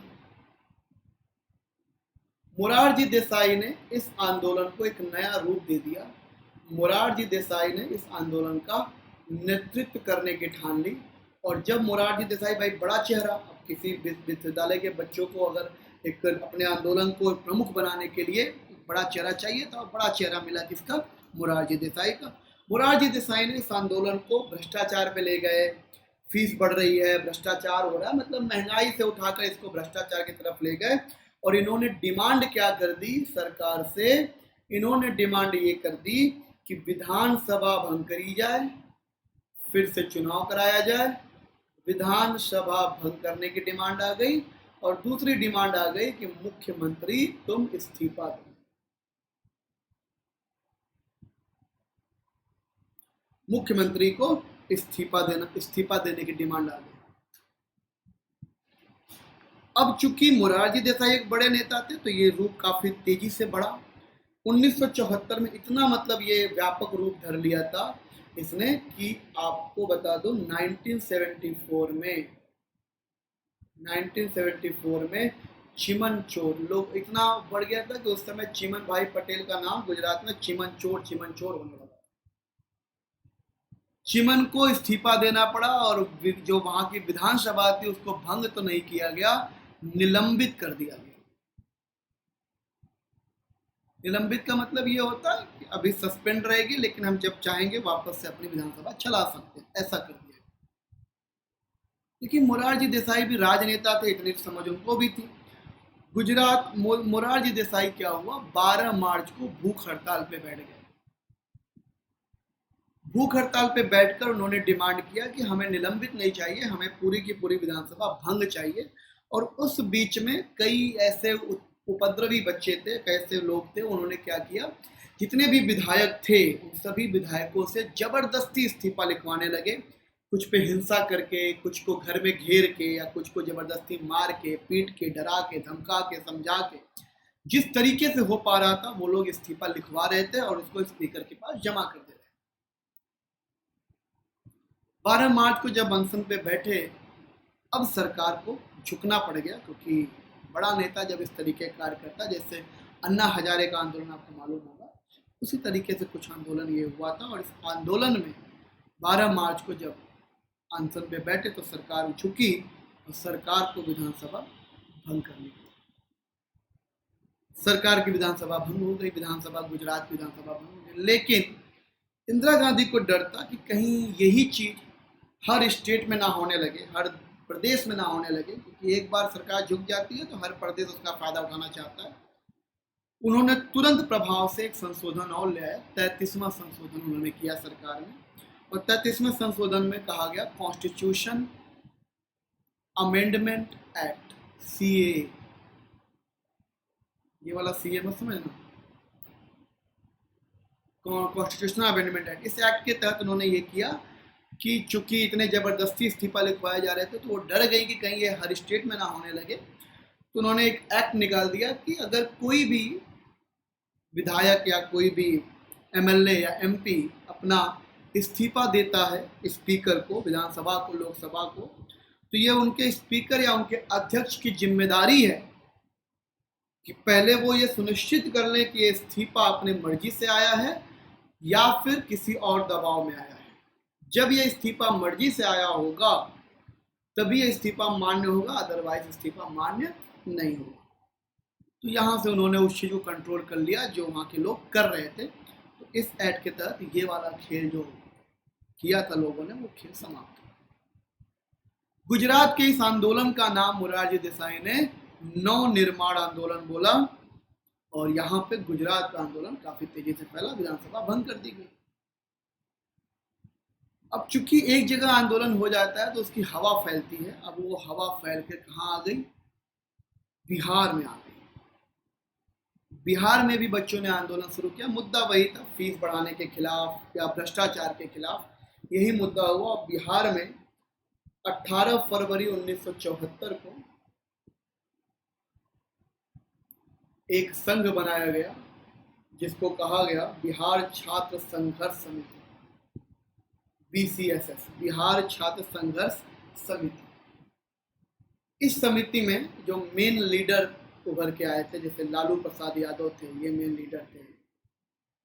मोरारजी देसाई ने इस आंदोलन को एक नया रूप दे दिया। मोरारजी देसाई ने इस आंदोलन का नेतृत्व करने की ठान ली। और जब मोरारजी देसाई, भाई बड़ा चेहरा, अब किसी विश्वविद्यालय के बच्चों को अगर एक अपने आंदोलन को प्रमुख बनाने के लिए बड़ा चेहरा चाहिए था, और बड़ा चेहरा मिला किसका? मोरारजी देसाई का। मोरारजी देसाई ने इस आंदोलन को भ्रष्टाचार पे ले गए। फीस बढ़ रही है, भ्रष्टाचार हो रहा है, मतलब महंगाई से उठाकर इसको भ्रष्टाचार की तरफ ले गए। और इन्होंने डिमांड क्या कर दी सरकार से? इन्होंने डिमांड ये कर दी कि विधानसभा भंग करी जाए, फिर से चुनाव कराया जाए। विधानसभा भंग करने की डिमांड आ गई, और दूसरी डिमांड आ गई कि मुख्यमंत्री तुम इस्तीफा दो। मुख्यमंत्री को इस्तीफा देने की डिमांड आ गई। अब चूंकि मोरारजी देसाई एक बड़े नेता थे, तो ये रूप काफी तेजी से बढ़ा। 1974 में इतना, मतलब ये व्यापक रूप धर लिया था इसने, कि आपको बता दूं 1974 में चिमन चोर लोग इतना बढ़ गया था कि उस समय चिमन भाई पटेल का नाम गुजरात में चिमन चोर होने लगा। चिमन को इस्तीफा देना पड़ा, और जो वहां की विधानसभा थी उसको भंग तो नहीं किया गया, निलंबित कर दिया गया। निलंबित का मतलब ये होता है कि अभी सस्पेंड रहेगी, लेकिन हम जब चाहेंगे वापस से अपनी विधानसभा चला सकते हैं, ऐसा कर दिया। लेकिन मोरारजी देसाई भी राजनेता थे, इतनी समझ उनको भी थी। गुजरात मोरारजी देसाई क्या हुआ, 12 मार्च को भूख हड़ताल पे बैठ गए। भूख हड़ताल पे बैठकर उन्होंने डिमांड किया कि हमें निलंबित नहीं चाहिए, हमें पूरी की पूरी विधानसभा भंग चाहिए। और उस बीच में कई ऐसे उपद्रवी बच्चे थे, कैसे लोग थे, उन्होंने क्या किया, जितने भी विधायक थे उन सभी विधायकों से जबरदस्ती इस्तीफा लिखवाने लगे। कुछ पे हिंसा करके, कुछ को घर में घेर के, या कुछ को जबरदस्ती मार के, पीट के, डरा के, धमका के, समझा के, जिस तरीके से हो पा रहा था वो लोग इस्तीफा लिखवा रहे थे और उसको स्पीकर के पास जमा कर दे रहे। 12 मार्च को जब अनशन पे बैठे, अब सरकार को झुकना पड़ गया, क्योंकि बड़ा नेता जब इस तरीके का कार्य करता, जैसे अन्ना हजारे का आंदोलन आपको मालूम होगा, उसी तरीके से कुछ आंदोलन ये हुआ था। और इस आंदोलन में 12 मार्च को जब अनशन पे बैठे तो सरकार झुकी, और सरकार को विधानसभा भंग करनी पड़ी। सरकार की विधानसभा भंग हो गई, गुजरात विधानसभा भंग हो गई। लेकिन इंदिरा गांधी को डर था कि कहीं यही चीज हर स्टेट में ना होने लगे, हर प्रदेश में ना होने लगे, क्योंकि एक बार सरकार झुक जाती है तो हर प्रदेश उसका फायदा उठाना चाहता है। उन्होंने तुरंत प्रभाव से एक संशोधन और ले आया, 33वां संशोधन उन्होंने किया सरकार में। और 33वें संशोधन में कहा गया कॉन्स्टिट्यूशन अमेंडमेंट एक्ट, सीए, ये वाला सीए मत समझना, कॉन्स्टिट्यूशनल अमेंडमेंट एक्ट। इस एक्ट के तहत उन्होंने ये किया कि चूंकि इतने जबरदस्ती इस्तीफा लिखवाए जा रहे थे, तो वो डर गई कि कहीं ये हर स्टेट में ना होने लगे, तो उन्होंने एक एक्ट निकाल दिया कि अगर कोई भी विधायक या कोई भी एमएलए या एमपी अपना इस्तीफा देता है स्पीकर को, विधानसभा को, लोकसभा को, तो ये उनके स्पीकर या उनके अध्यक्ष की जिम्मेदारी है कि पहले वो ये सुनिश्चित कर लें कि ये इस्तीफा अपने मर्जी से आया है या फिर किसी और दबाव में आया है। जब ये इस्तीफा मर्जी से आया होगा तभी ये इस्तीफा मान्य होगा, अदरवाइज इस्तीफा मान्य नहीं होगा। तो यहाँ से उन्होंने उस चीज़ को कंट्रोल कर लिया जो वहाँ के लोग कर रहे थे। तो इस एक्ट के तहत ये वाला खेल जो किया था लोगों ने, वो खेल समाप्त हुआ। गुजरात के इस आंदोलन का नाम मोरारजी देसाई ने नव निर्माण आंदोलन बोला, और यहाँ पे गुजरात का आंदोलन काफी तेजी से फैला, विधानसभा भंग कर दी गई। अब चूंकि एक जगह आंदोलन हो जाता है तो उसकी हवा फैलती है। अब वो हवा फैल के कहाँ आ गई? बिहार में आ गई। बिहार में भी बच्चों ने आंदोलन शुरू किया। मुद्दा वही था, फीस बढ़ाने के खिलाफ या भ्रष्टाचार के खिलाफ यही मुद्दा हुआ। बिहार में 18 फरवरी 1974 को एक संघ बनाया गया जिसको कहा गया बिहार छात्र संघर्ष समिति, BCSS, बिहार छात्र संघर्ष समिति। इस समिति में जो मेन लीडर उभर के आए थे, जैसे लालू प्रसाद यादव थे, ये मेन लीडर थे।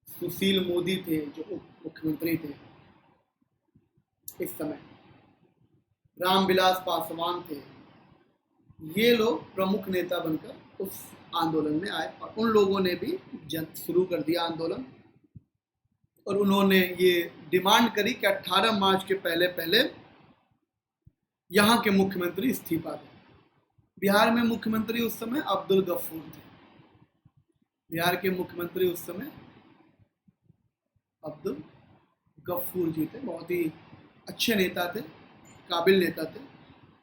सुशील मोदी थे जो उप मुख्यमंत्री थे इस समय। रामविलास पासवान थे। ये लोग प्रमुख नेता बनकर उस आंदोलन में आए और उन लोगों ने भी शुरू कर दिया आंदोलन। और उन्होंने ये डिमांड करी कि 18 मार्च के पहले पहले यहाँ के मुख्यमंत्री इस्तीफा दें। बिहार में मुख्यमंत्री उस समय अब्दुल गफूर थे। बिहार के मुख्यमंत्री उस समय अब्दुल गफूर जी थे। बहुत ही अच्छे नेता थे, काबिल नेता थे।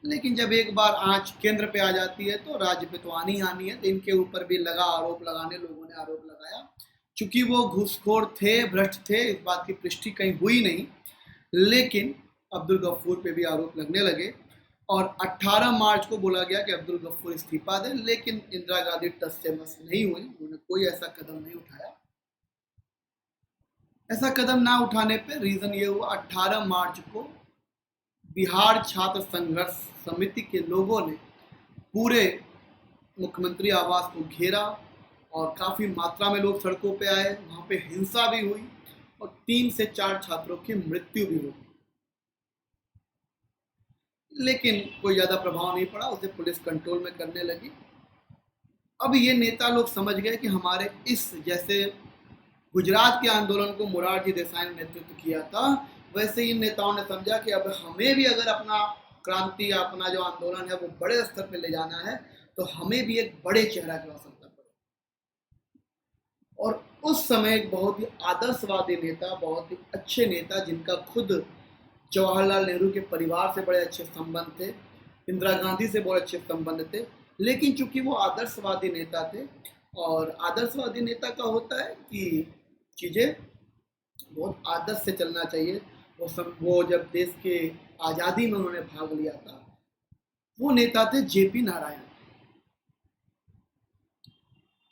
लेकिन जब एक बार आंच केंद्र पे आ जाती है तो राज्य पे तो आनी है। तो इनके ऊपर भी लगा आरोप लगाने, लोगों ने आरोप लगाया। चूंकि वो घूसखोर थे, भ्रष्ट थे, इस बात की पुष्टि कहीं हुई नहीं, लेकिन अब्दुल गफूर पे भी आरोप लगने लगे और 18 मार्च को बोला गया कि अब्दुल गफूर इस्तीफा दें। लेकिन इंदिरा गांधी टस से मस नहीं हुई, उन्होंने कोई ऐसा कदम नहीं उठाया। ऐसा कदम ना उठाने पे रीजन ये हुआ, 18 मार्च को बिहार छात्र संघर्ष समिति के लोगों ने पूरे मुख्यमंत्री आवास को घेरा और काफी मात्रा में लोग सड़कों पे आए। वहां पे हिंसा भी हुई और 3 से 4 छात्रों की मृत्यु भी हुई। लेकिन कोई ज्यादा प्रभाव नहीं पड़ा, उसे पुलिस कंट्रोल में करने लगी। अब ये नेता लोग समझ गए कि हमारे इस, जैसे गुजरात के आंदोलन को मोरारजी देसाई ने नेतृत्व किया था, वैसे इन नेताओं ने समझा कि अब हमें भी अगर अपना क्रांति या अपना जो आंदोलन है वो बड़े स्तर पर ले जाना है तो हमें भी एक बड़े चेहरा की आवश्यकता पड़ेगी। और उस समय एक बहुत ही आदर्शवादी नेता, बहुत ही अच्छे नेता, जिनका खुद जवाहरलाल नेहरू के परिवार से बड़े अच्छे संबंध थे, इंदिरा गांधी से बहुत अच्छे संबंध थे, लेकिन चूंकि वो आदर्शवादी नेता थे और आदर्शवादी नेता का होता है कि चीज़ें बहुत आदर्श से चलना चाहिए। वो जब देश के आज़ादी में उन्होंने भाग लिया था, वो नेता थे JP नारायण।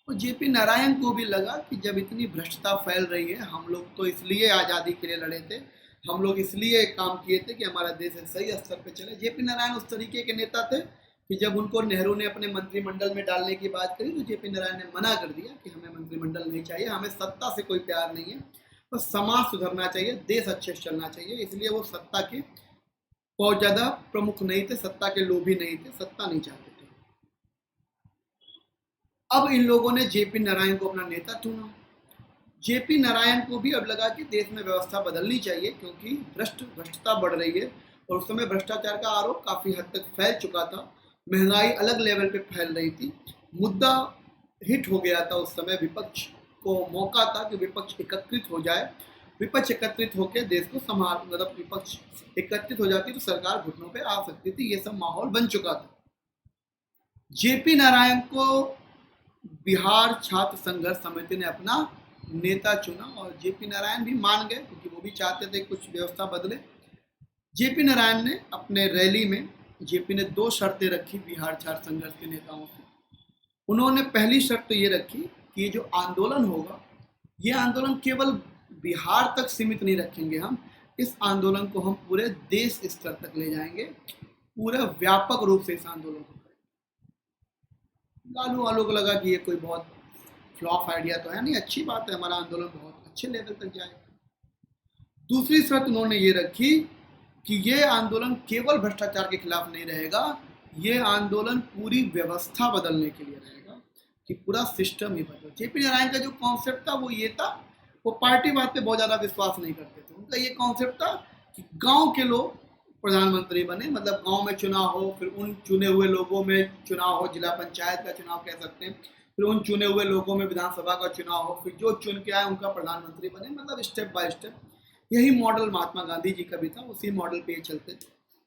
और JP नारायण को भी लगा कि जब इतनी भ्रष्टता फैल रही है, हम लोग तो इसलिए आज़ादी के लिए लड़े थे, हम लोग इसलिए काम किए थे कि हमारा देश एक सही स्तर पे चले। JP नारायण उस तरीके के नेता थे कि जब उनको नेहरू ने अपने मंत्रिमंडल में डालने की बात करी तो JP नारायण ने मना कर दिया कि हमें मंत्रिमंडल नहीं चाहिए, हमें सत्ता से कोई प्यार नहीं है, बस समाज सुधरना चाहिए, देश अच्छे से चलना चाहिए। इसलिए वो सत्ता के बहुत ज़्यादा प्रमुख नहीं थे, सत्ता के लोभी नहीं थे, सत्ता नहीं चाहते थे। अब इन लोगों ने JP नारायण को अपना नेता चुना। JP नारायण को भी अब लगा कि देश में व्यवस्था बदलनी चाहिए क्योंकि भ्रष्टता बढ़ रही है और उस समय भ्रष्टाचार का आरोप काफ़ी हद तक फैल चुका था, महंगाई अलग लेवल पे फैल रही थी, मुद्दा हिट हो गया था। उस समय विपक्ष को मौका था कि विपक्ष एकत्रित हो जाए, विपक्ष एकत्रित होकर देश को संभाल, मतलब विपक्ष एकत्रित हो जाती तो सरकार घुटनों पे आ सकती थी। ये सब माहौल बन चुका था। JP नारायण को बिहार छात्र संघर्ष समिति ने अपना नेता चुना और JP नारायण भी मान गए क्योंकि वो भी चाहते थे कुछ व्यवस्था बदले। JP नारायण ने अपने रैली में JP ने 2 शर्तें रखी बिहार छात्र संघर्ष के नेताओं से। उन्होंने पहली शर्त तो ये रखी कि ये जो आंदोलन होगा, ये आंदोलन केवल बिहार तक सीमित नहीं रखेंगे, हम इस आंदोलन को हम पूरे देश स्तर तक ले जाएंगे, पूरे व्यापक रूप से इस आंदोलन को करेंगे। लालू वालों को लगा कि ये कोई बहुत फ्लॉप आइडिया तो है नहीं, अच्छी बात है, हमारा आंदोलन बहुत अच्छे लेवल तक जाएगा। दूसरी शर्त उन्होंने ये रखी कि ये आंदोलन केवल भ्रष्टाचार के खिलाफ नहीं रहेगा, ये आंदोलन पूरी व्यवस्था बदलने के लिए रहेगा, कि पूरा सिस्टम ही बदल। जेपी नारायण का जो कॉन्सेप्ट था वो ये था, वो पार्टी बात पे बहुत ज़्यादा विश्वास नहीं करते थे। उनका ये कॉन्सेप्ट था कि गांव के लोग प्रधानमंत्री बने, मतलब गांव में चुनाव हो, फिर उन चुने हुए लोगों में चुनाव हो, जिला पंचायत का चुनाव कह सकते हैं, फिर उन चुने हुए लोगों में विधानसभा का चुनाव हो, फिर जो चुन के आए उनका प्रधानमंत्री बने, मतलब स्टेप बाय स्टेप। यही मॉडल महात्मा गांधी जी का भी था, उसी मॉडल पे ये चलते थे।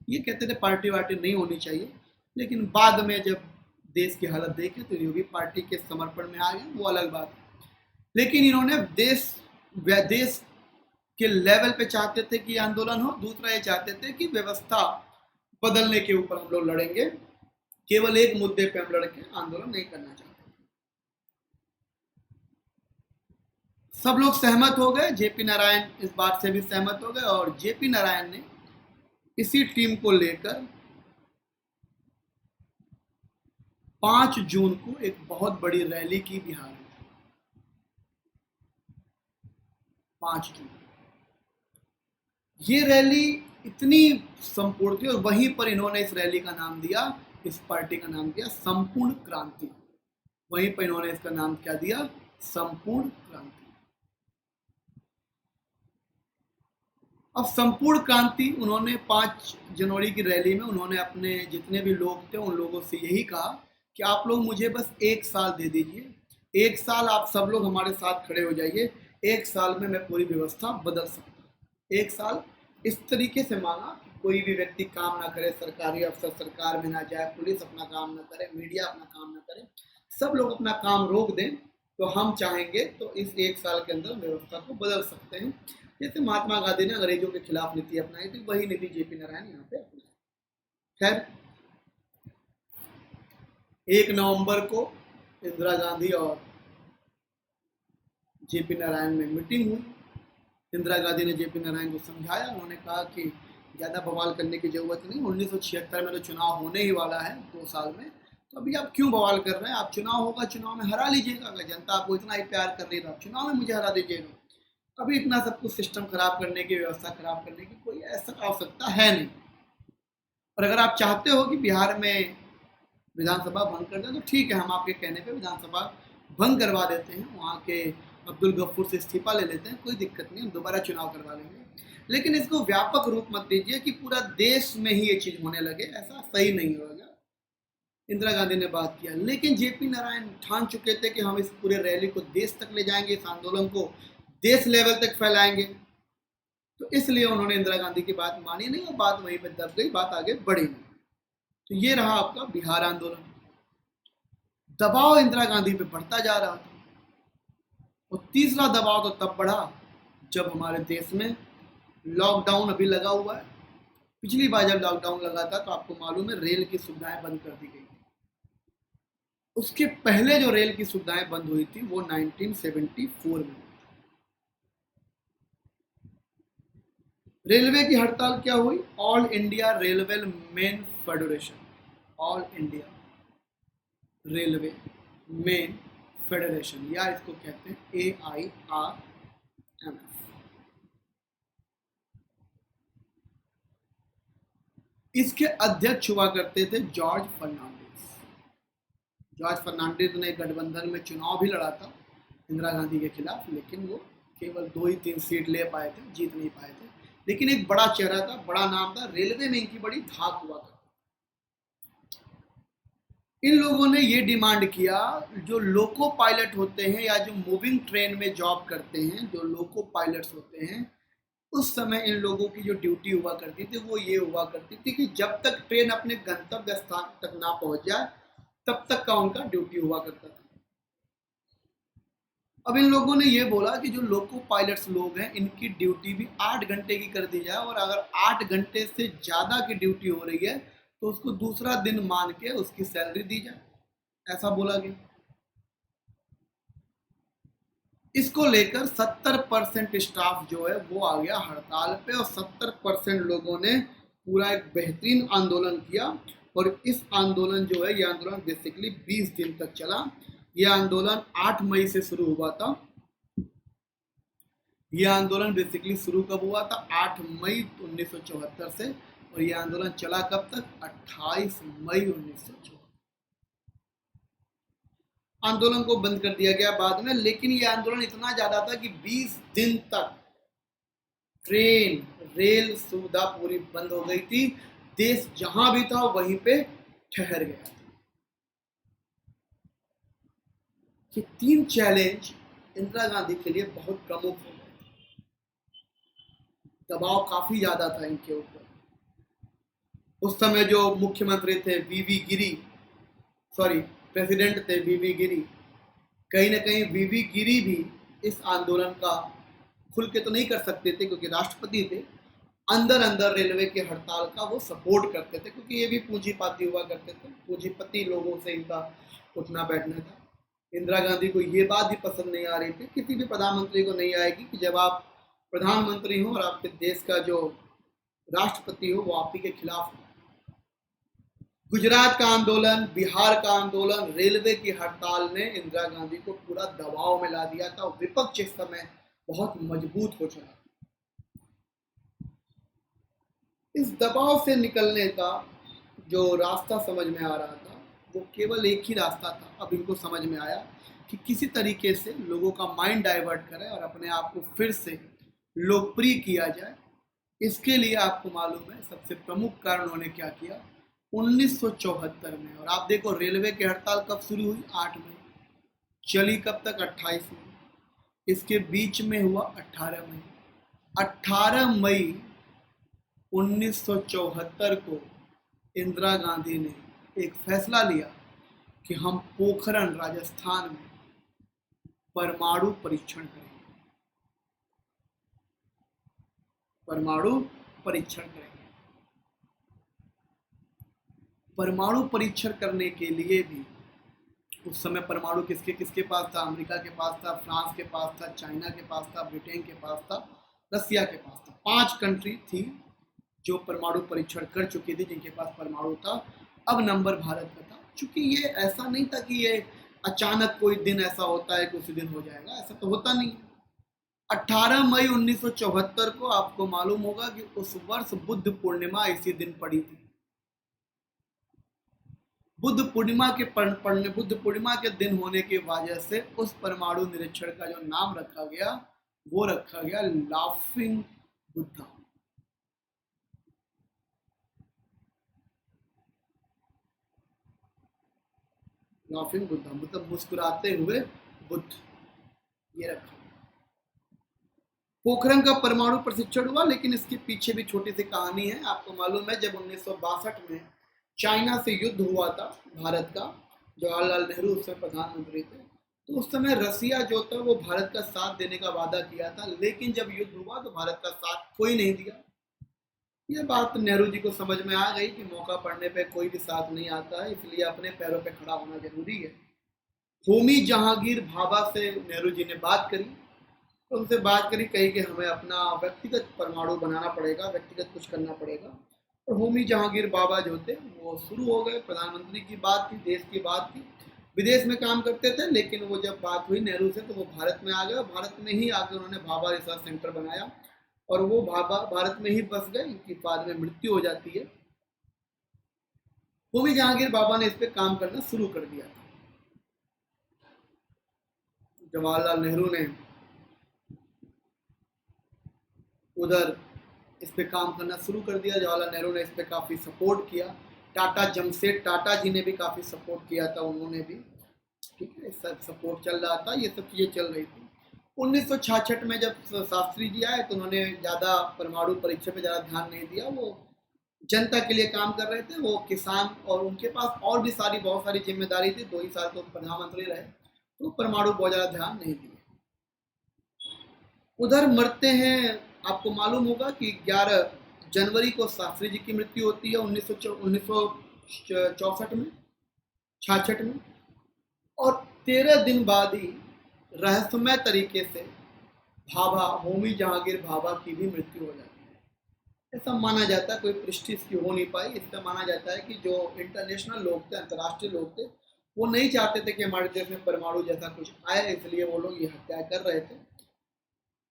ये कहते थे पार्टी वार्टी नहीं होनी चाहिए, लेकिन बाद में जब देश की हालत देखे तो ये भी पार्टी के समर्पण में आ गए, वो अलग बात है। लेकिन इन्होंने देश के लेवल पे चाहते थे कि आंदोलन हो, दूसरा ये चाहते थे कि व्यवस्था बदलने के ऊपर हम लोग लड़ेंगे, केवल एक मुद्दे पे हम लड़के आंदोलन नहीं करना चाहते। सब लोग सहमत हो गए, जेपी नारायण इस बात से भी सहमत हो गए, और जेपी नारायण ने इसी टीम को लेकर 5 जून को एक बहुत बड़ी रैली की बिहार में। 5 जून ये रैली इतनी संपूर्ण थी, और वहीं पर इन्होंने इस रैली का नाम दिया, इस पार्टी का नाम दिया संपूर्ण क्रांति। वहीं पर इन्होंने इसका नाम क्या दिया? संपूर्ण क्रांति। अब संपूर्ण क्रांति उन्होंने 5 जनवरी की रैली में उन्होंने अपने जितने भी लोग थे उन लोगों से यही कहा कि आप लोग मुझे बस 1 साल दे दीजिए, 1 साल आप सब लोग हमारे साथ खड़े हो जाइए, 1 साल में मैं पूरी व्यवस्था बदल सकता हूँ। 1 साल इस तरीके से मांगा कि कोई भी व्यक्ति काम ना करे, सरकारी अफसर सरकार में ना जाए, पुलिस अपना काम ना करे, मीडिया अपना काम ना करे, सब लोग अपना काम रोक दें, तो हम चाहेंगे तो इस 1 साल के अंदर व्यवस्था को बदल सकते हैं। जैसे महात्मा गांधी ने अंग्रेजों के खिलाफ नीति अपनाई थी, वही नीति जेपी नारायण यहाँ पे अपनाई। खैर, 1 नवंबर को इंदिरा गांधी और जेपी नारायण में मीटिंग हुई। इंदिरा गांधी ने जेपी नारायण को समझाया, उन्होंने कहा कि ज़्यादा बवाल करने की जरूरत नहीं, 1976 में तो चुनाव होने ही वाला है 2 साल में, तो अभी आप क्यों बवाल कर रहे हैं? आप चुनाव होगा, चुनाव में हरा लीजिएगा। अगर जनता आपको इतना ही प्यार कर रही है तो आप चुनाव में मुझे हरा दीजिएगा। अभी इतना सब कुछ सिस्टम खराब करने की, व्यवस्था खराब करने की कोई ऐसा आवश्यकता है नहीं। और अगर आप चाहते हो कि बिहार में विधानसभा भंग कर दें तो ठीक है, हम आपके कहने पे विधानसभा भंग करवा देते हैं, वहाँ के अब्दुल गफूर से इस्तीफा ले लेते हैं, कोई दिक्कत नहीं, हम दोबारा चुनाव करवा लेंगे। लेकिन इसको व्यापक रूप मत दीजिए कि पूरा देश में ही ये चीज होने लगे, ऐसा सही नहीं होगा। इंदिरा गांधी ने बात किया, लेकिन जेपी नारायण ठान चुके थे कि हम इस पूरे रैली को देश तक ले जाएंगे, इस आंदोलन को देश लेवल तक फैलाएंगे, तो इसलिए उन्होंने इंदिरा गांधी की बात मानी नहीं और बात वहीं पर दब गई, बात आगे बढ़ी नहीं। तो ये रहा आपका बिहार आंदोलन। दबाव इंदिरा गांधी पे बढ़ता जा रहा था, और तीसरा दबाव तो तब बढ़ा जब हमारे देश में लॉकडाउन अभी लगा हुआ है। पिछली बार जब लॉकडाउन लगा था तो आपको मालूम है रेल की सुविधाएं बंद कर दी गई। उसके पहले जो रेल की सुविधाएं बंद हुई थी वो 1974 में। रेलवे की हड़ताल क्या हुई? All India railway main federation, all India railway main federation, या इसको कहते हैं AIRMF। इसके अध्यक्ष हुआ करते थे जॉर्ज फर्नांडिस। जॉर्ज फर्नांडिस ने गठबंधन में चुनाव भी लड़ा था इंदिरा गांधी के खिलाफ, लेकिन वो केवल 2 ही 3 सीट ले पाए थे, जीत नहीं पाए थे। लेकिन एक बड़ा चेहरा था, बड़ा नाम था, रेलवे में इनकी बड़ी धाक हुआ था। इन लोगों ने ये डिमांड किया, जो लोको पायलट होते हैं या जो मूविंग ट्रेन में जॉब करते हैं, जो लोको पायलट्स होते हैं, उस समय इन लोगों की जो ड्यूटी हुआ करती थी वो ये हुआ करती थी कि जब तक ट्रेन अपने गंतव्य स्थान तक ना पहुंच जाए तब तक का उनका ड्यूटी हुआ करता था। अब इन लोगों ने ये बोला कि जो लोको पायलट्स लोग हैं इनकी ड्यूटी भी 8 घंटे की कर दी जाए, और अगर 8 घंटे से ज़्यादा की ड्यूटी हो रही है तो उसको दूसरा दिन मान के उसकी सैलरी दी जाए, ऐसा बोला गया। इसको लेकर 70% स्टाफ जो है वो आ गया हड़ताल पे, और 70% लोगों ने पूरा एक बेहतरीन आंदोलन किया। और इस आंदोलन जो है, ये आंदोलन बेसिकली 20 दिन तक चला। ये आंदोलन 8 मई से शुरू हुआ था ये आंदोलन बेसिकली शुरू कब हुआ था? 8 मई 1974 से, और ये आंदोलन चला कब तक? 28 मई 1974। आंदोलन को बंद कर दिया गया बाद में, लेकिन ये आंदोलन इतना ज्यादा था कि 20 दिन तक ट्रेन रेल सुविधा पूरी बंद हो गई थी। देश जहां भी था वहीं पे ठहर गया था। ये 3 चैलेंज इंदिरा गांधी के लिए बहुत प्रमुख हो गए। दबाव काफी ज्यादा था इनके ऊपर। उस समय जो मुख्यमंत्री थे वीवी गिरी, सॉरी प्रेसिडेंट थे वीवी गिरी, कहीं ना कहीं वीवी गिरी भी इस आंदोलन का खुल के तो नहीं कर सकते थे क्योंकि राष्ट्रपति थे। अंदर अंदर रेलवे के हड़ताल का वो सपोर्ट करते थे क्योंकि ये भी पूंजीपति हुआ करते थे, पूंजीपति लोगों से इनका उठना बैठना था। इंदिरा गांधी को ये बात भी पसंद नहीं आ रही थी, किसी भी प्रधानमंत्री को नहीं आएगी कि जब आप प्रधानमंत्री हो और आपके देश का जो राष्ट्रपति हो वो आप ही के खिलाफ हो। गुजरात का आंदोलन, बिहार का आंदोलन, रेलवे की हड़ताल ने इंदिरा गांधी को पूरा दबाव में ला दिया था। विपक्ष इस समय बहुत मजबूत हो चला। इस दबाव से निकलने का जो रास्ता समझ में आ रहा था वो केवल एक ही रास्ता था। अब इनको समझ में आया कि किसी तरीके से लोगों का माइंड डाइवर्ट करें और अपने आप को फिर से लोकप्रिय किया जाए। इसके लिए आपको मालूम है सबसे प्रमुख कारण उन्होंने क्या किया? 1974 में, और आप देखो रेलवे की हड़ताल कब शुरू हुई? 8 मई, चली कब तक? 28 मई। इसके बीच में हुआ 18 मई। 18 मई 1974 को इंदिरा गांधी ने एक फैसला लिया कि हम पोखरण राजस्थान में परमाणु परीक्षण करेंगे। परमाणु परीक्षण करेंगे। परमाणु परीक्षण करने के लिए भी उस समय परमाणु किसके किसके पास था? अमेरिका के पास था, फ्रांस के पास था, चाइना के पास था, ब्रिटेन के पास था, रसिया के पास था। 5 कंट्री थी जो परमाणु परीक्षण कर चुकी थी, जिनके पास परमाणु था। अब नंबर भारत का था। चूंकि ये ऐसा नहीं था कि ये अचानक कोई दिन ऐसा होता है कि उसी दिन हो जाएगा, ऐसा तो होता नहीं। 18 मई 1974 को आपको मालूम होगा कि उस वर्ष बुद्ध पूर्णिमा इसी दिन पड़ी थी। बुद्ध पूर्णिमा के दिन होने की वजह से उस परमाणु निरीक्षण का जो नाम रखा गया वो रखा गया लाफिंग बुद्धा। लाफिंग बुद्धा मतलब मुस्कुराते हुए बुद्ध, ये रखा। पोखरण का परमाणु प्रशिक्षण हुआ, लेकिन इसके पीछे भी छोटी सी कहानी है। आपको मालूम है जब 1962 में चाइना से युद्ध हुआ था भारत का, जवाहरलाल नेहरू उस समय प्रधानमंत्री थे, तो उस समय रसिया जो था वो भारत का साथ देने का वादा किया था, लेकिन जब युद्ध हुआ तो भारत का साथ कोई नहीं दिया। ये बात नेहरू जी को समझ में आ गई कि मौका पड़ने पे कोई भी साथ नहीं आता है, इसलिए अपने पैरों पे खड़ा होना जरूरी है। होमी जहांगीर भाभा से नेहरू जी ने बात करी, तो उनसे बात करी, कही कि हमें अपना व्यक्तिगत परमाणु बनाना पड़ेगा, व्यक्तिगत कुछ करना पड़ेगा। और होमी जहांगीर बाबा जो थे वो शुरू हो गए। प्रधानमंत्री की बात थी, देश की बात थी, विदेश में काम करते थे, लेकिन वो जब बात हुई नेहरू से तो वो भारत में आ गए। भारत में ही आकर उन्होंने भाभा रिसर्च सेंटर बनाया और वो भाभा भारत में ही बस गए। इनकी बाद में मृत्यु हो जाती है। होमी जहांगीर बाबा ने इस पर काम करना शुरू कर दिया था। जवाहरलाल नेहरू ने उधर इस पे काम करना शुरू कर दिया। जवाहरलाल नेहरू ने इस पे काफ़ी सपोर्ट किया। टाटा, जमशेद टाटा जी ने भी काफ़ी सपोर्ट किया था, उन्होंने भी, ठीक है, सब सपोर्ट चल रहा था, ये सब चीज़ें चल रही थी। 1966 में जब शास्त्री जी आए तो उन्होंने ज़्यादा परमाणु परीक्षण पे ज़्यादा ध्यान नहीं दिया। वो जनता के लिए काम कर रहे थे, वो किसान, और उनके पास और भी बहुत सारी जिम्मेदारी थी। 2 ही साल तो प्रधानमंत्री रहे, तो परमाणु बहुत ज़्यादा ध्यान नहीं दिया। उधर मरते हैं, आपको मालूम होगा कि 11 जनवरी को शास्त्री जी की मृत्यु होती है 1964 में, 66 में, और 13 दिन बाद ही रहस्यमय तरीके से भाभा, होमी जहांगीर भाभा की भी मृत्यु हो जाती है। ऐसा माना जाता है, कोई पुष्टि इसकी हो नहीं पाई। इसका माना जाता है कि जो इंटरनेशनल लोग थे, अंतर्राष्ट्रीय लोग थे, वो नहीं चाहते थे कि हमारे देश में परमाणु जैसा कुछ आए, इसलिए वो लोग ये हत्या कर रहे थे।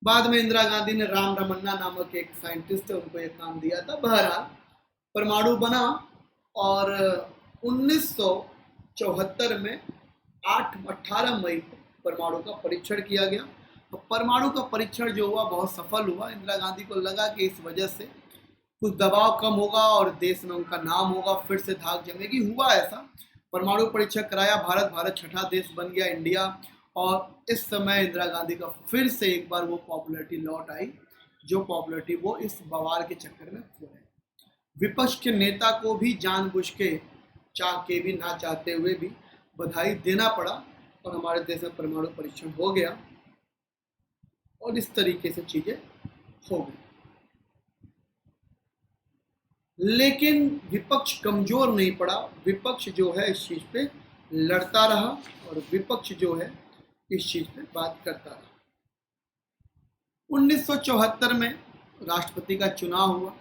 बाद में इंदिरा गांधी ने राम रमन्ना नामक एक साइंटिस्ट है उनको एक काम दिया था। बहरहाल परमाणु बना और 1974 में 18 मई को परमाणु का परीक्षण किया गया। तो परमाणु का परीक्षण जो हुआ बहुत सफल हुआ। इंदिरा गांधी को लगा कि इस वजह से कुछ दबाव कम होगा और देश में उनका नाम होगा, फिर से धाक जमेगी। हुआ ऐसा, परमाणु परीक्षण कराया भारत, भारत छठा देश बन गया इंडिया। और इस समय इंदिरा गांधी का फिर से एक बार वो पॉपुलैरिटी लौट आई, जो पॉपुलैरिटी वो इस बवाल के चक्कर में खो गए। विपक्ष के नेता को भी जानबूझ के, चाह के भी ना चाहते हुए भी बधाई देना पड़ा और हमारे देश में परमाणु परीक्षण हो गया और इस तरीके से चीजें हो गई। लेकिन विपक्ष कमजोर नहीं पड़ा, विपक्ष जो है इस चीज पे लड़ता रहा और विपक्ष जो है इस चीज पे बात करता रहा। 1974 में राष्ट्रपति का चुनाव हुआ।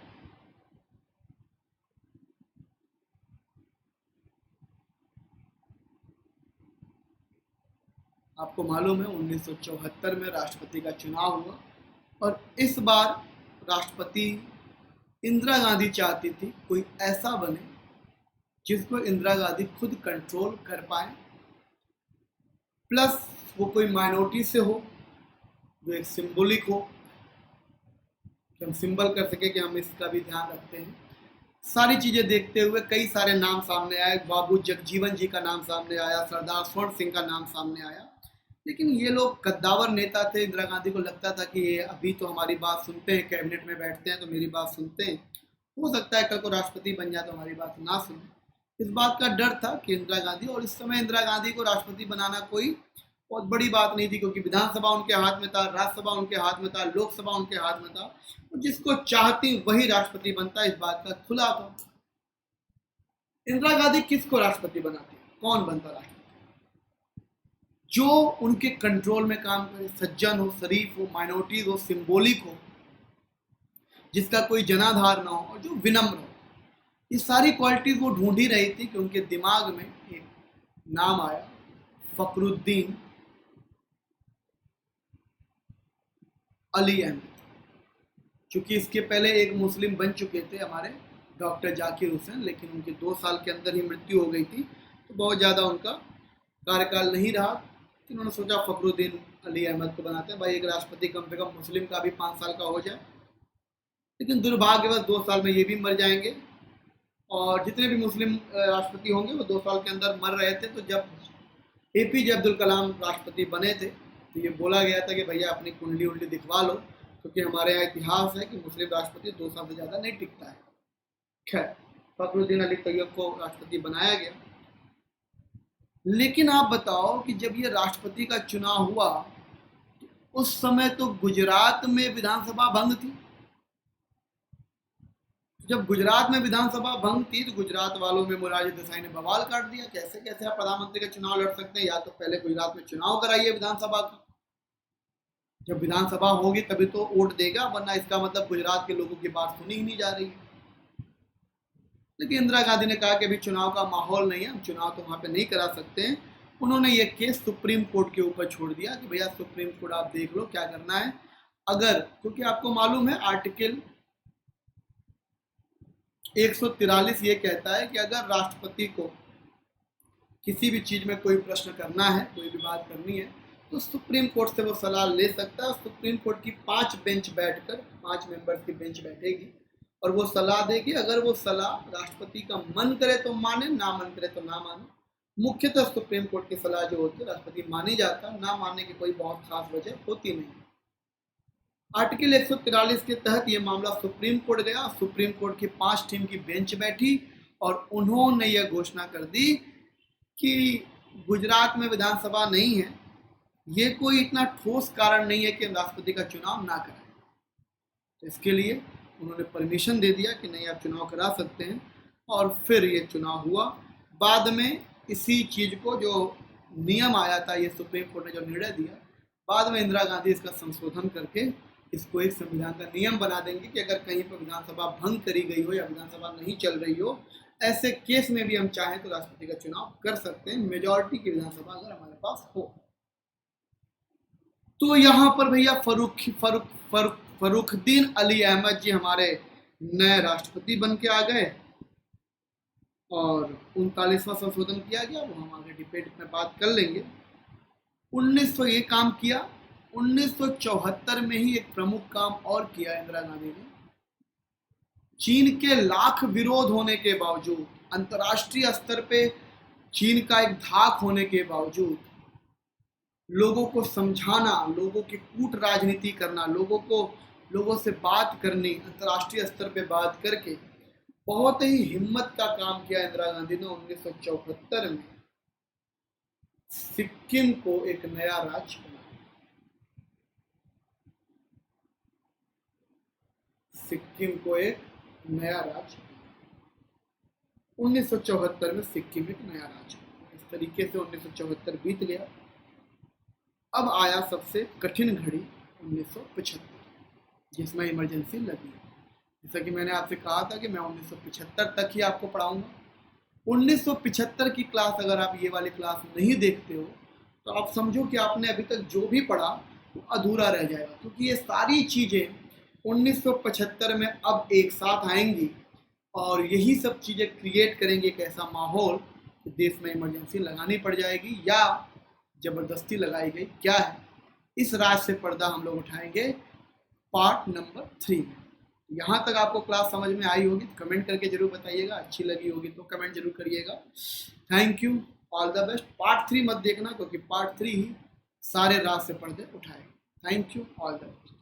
आपको मालूम है 1974 में राष्ट्रपति का चुनाव हुआ और इस बार राष्ट्रपति इंदिरा गांधी चाहती थी कोई ऐसा बने जिसको इंदिरा गांधी खुद कंट्रोल कर पाए, प्लस वो कोई माइनॉरिटी से हो, वो एक सिंबॉलिक हो कि हम सिंबल कर सके कि हम इसका भी ध्यान रखते हैं। सारी चीजें देखते हुए कई सारे नाम सामने आए। बाबू जगजीवन जी का नाम सामने आया, सरदार स्वर्ण सिंह का नाम सामने आया। लेकिन ये लोग कद्दावर नेता थे। इंदिरा गांधी को लगता था कि ये अभी तो हमारी बात सुनते हैं, कैबिनेट में बैठते हैं तो मेरी बात सुनते हैं, हो सकता है कल को राष्ट्रपति बन जाए तो हमारी बात ना सुने। इस बात का डर था कि इंदिरा गांधी, और इस समय इंदिरा गांधी को राष्ट्रपति बनाना कोई बहुत बड़ी बात नहीं थी, क्योंकि विधानसभा उनके हाथ में था, राज्यसभा उनके हाथ में था, लोकसभा उनके हाथ में था। तो जिसको चाहती वही राष्ट्रपति बनता, इस बात का खुला था। इंदिरा गांधी किसको राष्ट्रपति बनाती, कौन बनता राष्ट्रपति? जो उनके कंट्रोल में काम करे, सज्जन हो, शरीफ हो, माइनॉरिटीज हो, सिंबॉलिक हो, जिसका कोई जनाधार ना हो और जो विनम्र हो। ये सारी क्वालिटीज वो ढूंढ ही रही थी कि उनके दिमाग में एक नाम आया, फखरुद्दीन अली अहमद। चूंकि इसके पहले एक मुस्लिम बन चुके थे हमारे डॉक्टर जाकिर हुसैन, लेकिन उनके 2 साल के अंदर ही मृत्यु हो गई थी, तो बहुत ज़्यादा उनका कार्यकाल नहीं रहा। तो उन्होंने सोचा फखरुद्दीन अली अहमद को बनाते हैं, भाई एक राष्ट्रपति कम से कम मुस्लिम का भी 5 साल का हो जाए। लेकिन दुर्भाग्यवश 2 साल में ये भी मर जाएंगे और जितने भी मुस्लिम राष्ट्रपति होंगे वो 2 साल के अंदर मर रहे थे। तो जब APJ अब्दुल कलाम राष्ट्रपति बने थे तो ये बोला गया था कि भैया अपनी कुंडली उंडली दिखवा लो, क्योंकि हमारे यहाँ इतिहास है कि मुस्लिम राष्ट्रपति 2 साल से ज़्यादा नहीं टिकता है। खैर, फखरुद्दीन अली तैयब को राष्ट्रपति बनाया गया। लेकिन आप बताओ कि जब ये राष्ट्रपति का चुनाव हुआ तो उस समय तो गुजरात में विधानसभा भंग थी। जब गुजरात में विधानसभा भंग थी तो गुजरात वालों में मोरारजी देसाई ने बवाल काट दिया, कैसे कैसे आप प्रधानमंत्री का चुनाव लड़ सकते हैं, या तो पहले गुजरात में चुनाव कराइए विधानसभा का, जब विधानसभा होगी तभी तो वोट देगा, वरना इसका मतलब गुजरात के लोगों की बात सुनी ही नहीं जा रही है। लेकिन इंदिरा गांधी ने कहा कि अभी चुनाव का माहौल नहीं है, हम चुनाव तो वहां पे नहीं करा सकते हैं। उन्होंने ये केस सुप्रीम कोर्ट के ऊपर छोड़ दिया कि भैया सुप्रीम कोर्ट आप देख लो क्या करना है। अगर, क्योंकि आपको मालूम है आर्टिकल 143 ये कहता है कि अगर राष्ट्रपति को किसी भी चीज में कोई प्रश्न करना है, कोई भी बात करनी है, तो सुप्रीम कोर्ट से वो सलाह ले सकता है। सुप्रीम कोर्ट की 5 बेंच बैठकर, 5 मेंबर्स की बेंच बैठेगी और वो सलाह देगी। अगर वो सलाह राष्ट्रपति का मन करे तो माने, ना मन करे तो ना माने। मुख्यतः सुप्रीम कोर्ट की सलाह जो होती है राष्ट्रपति मान ही जाता, ना मानने की कोई बहुत खास वजह होती नहीं। आर्टिकल 143 के तहत ये मामला सुप्रीम कोर्ट गया। सुप्रीम कोर्ट की 5 टीम की बेंच बैठी और उन्होंने ये घोषणा कर दी कि गुजरात में विधानसभा नहीं है, ये कोई इतना ठोस कारण नहीं है कि राष्ट्रपति का चुनाव ना करें। तो इसके लिए उन्होंने परमिशन दे दिया कि नहीं आप चुनाव करा सकते हैं, और फिर ये चुनाव हुआ। बाद में इसी चीज को, जो नियम आया था, ये सुप्रीम कोर्ट ने जो निर्णय दिया, बाद में इंदिरा गांधी इसका संशोधन करके इसको एक संविधान का नियम बना देंगे कि अगर कहीं पर विधानसभा भंग करी गई हो या विधानसभा नहीं चल रही हो, ऐसे केस में भी हम चाहें तो राष्ट्रपति का चुनाव कर सकते हैं, मेजॉरिटी की विधानसभा अगर हमारे पास हो। तो यहाँ पर भैया फरुखुद्दीन अली अहमद जी हमारे नए राष्ट्रपति बन के आ गए और 39वां संशोधन किया गया, वो हम आगे डिबेट में बात कर लेंगे। 1900 ये काम किया। 1974 में ही एक प्रमुख काम और किया इंदिरा गांधी ने। चीन के लाख विरोध होने के बावजूद, अंतर्राष्ट्रीय स्तर पे चीन का एक धाक होने के बावजूद, लोगों को समझाना, लोगों की कूट राजनीति करना, लोगों से बात करनी, अंतर्राष्ट्रीय स्तर पे बात करके बहुत ही हिम्मत का काम किया इंदिरा गांधी ने। 1974 में सिक्किम को एक नया राज्य बनाया। सिक्किम को एक नया राज्य 1974 में सिक्किम एक नया राज्य। इस तरीके से 1974 बीत गया। अब आया सबसे कठिन घड़ी 1975, जिसमें इमरजेंसी लगी। जैसा कि मैंने आपसे कहा था कि मैं 1975 तक ही आपको पढ़ाऊंगा। 1975 की क्लास अगर आप ये वाली क्लास नहीं देखते हो तो आप समझो कि आपने अभी तक जो भी पढ़ा वो अधूरा रह जाएगा, क्योंकि ये सारी चीज़ें 1975 में अब एक साथ आएंगी और यही सब चीज़ें क्रिएट करेंगे एक ऐसा माहौल कि देश में इमरजेंसी लगानी पड़ जाएगी या ज़बरदस्ती लगाई गई क्या है। इस राज से पर्दा हम लोग उठाएंगे पार्ट नंबर 3 में। यहाँ तक आपको क्लास समझ में आई होगी तो कमेंट करके जरूर बताइएगा, अच्छी लगी होगी तो कमेंट जरूर करिएगा। Thank you, all the best. Part 3 मत देखना, क्योंकि पार्ट 3 ही सारे राज से पर्दे उठाएगा। Thank you, all the best.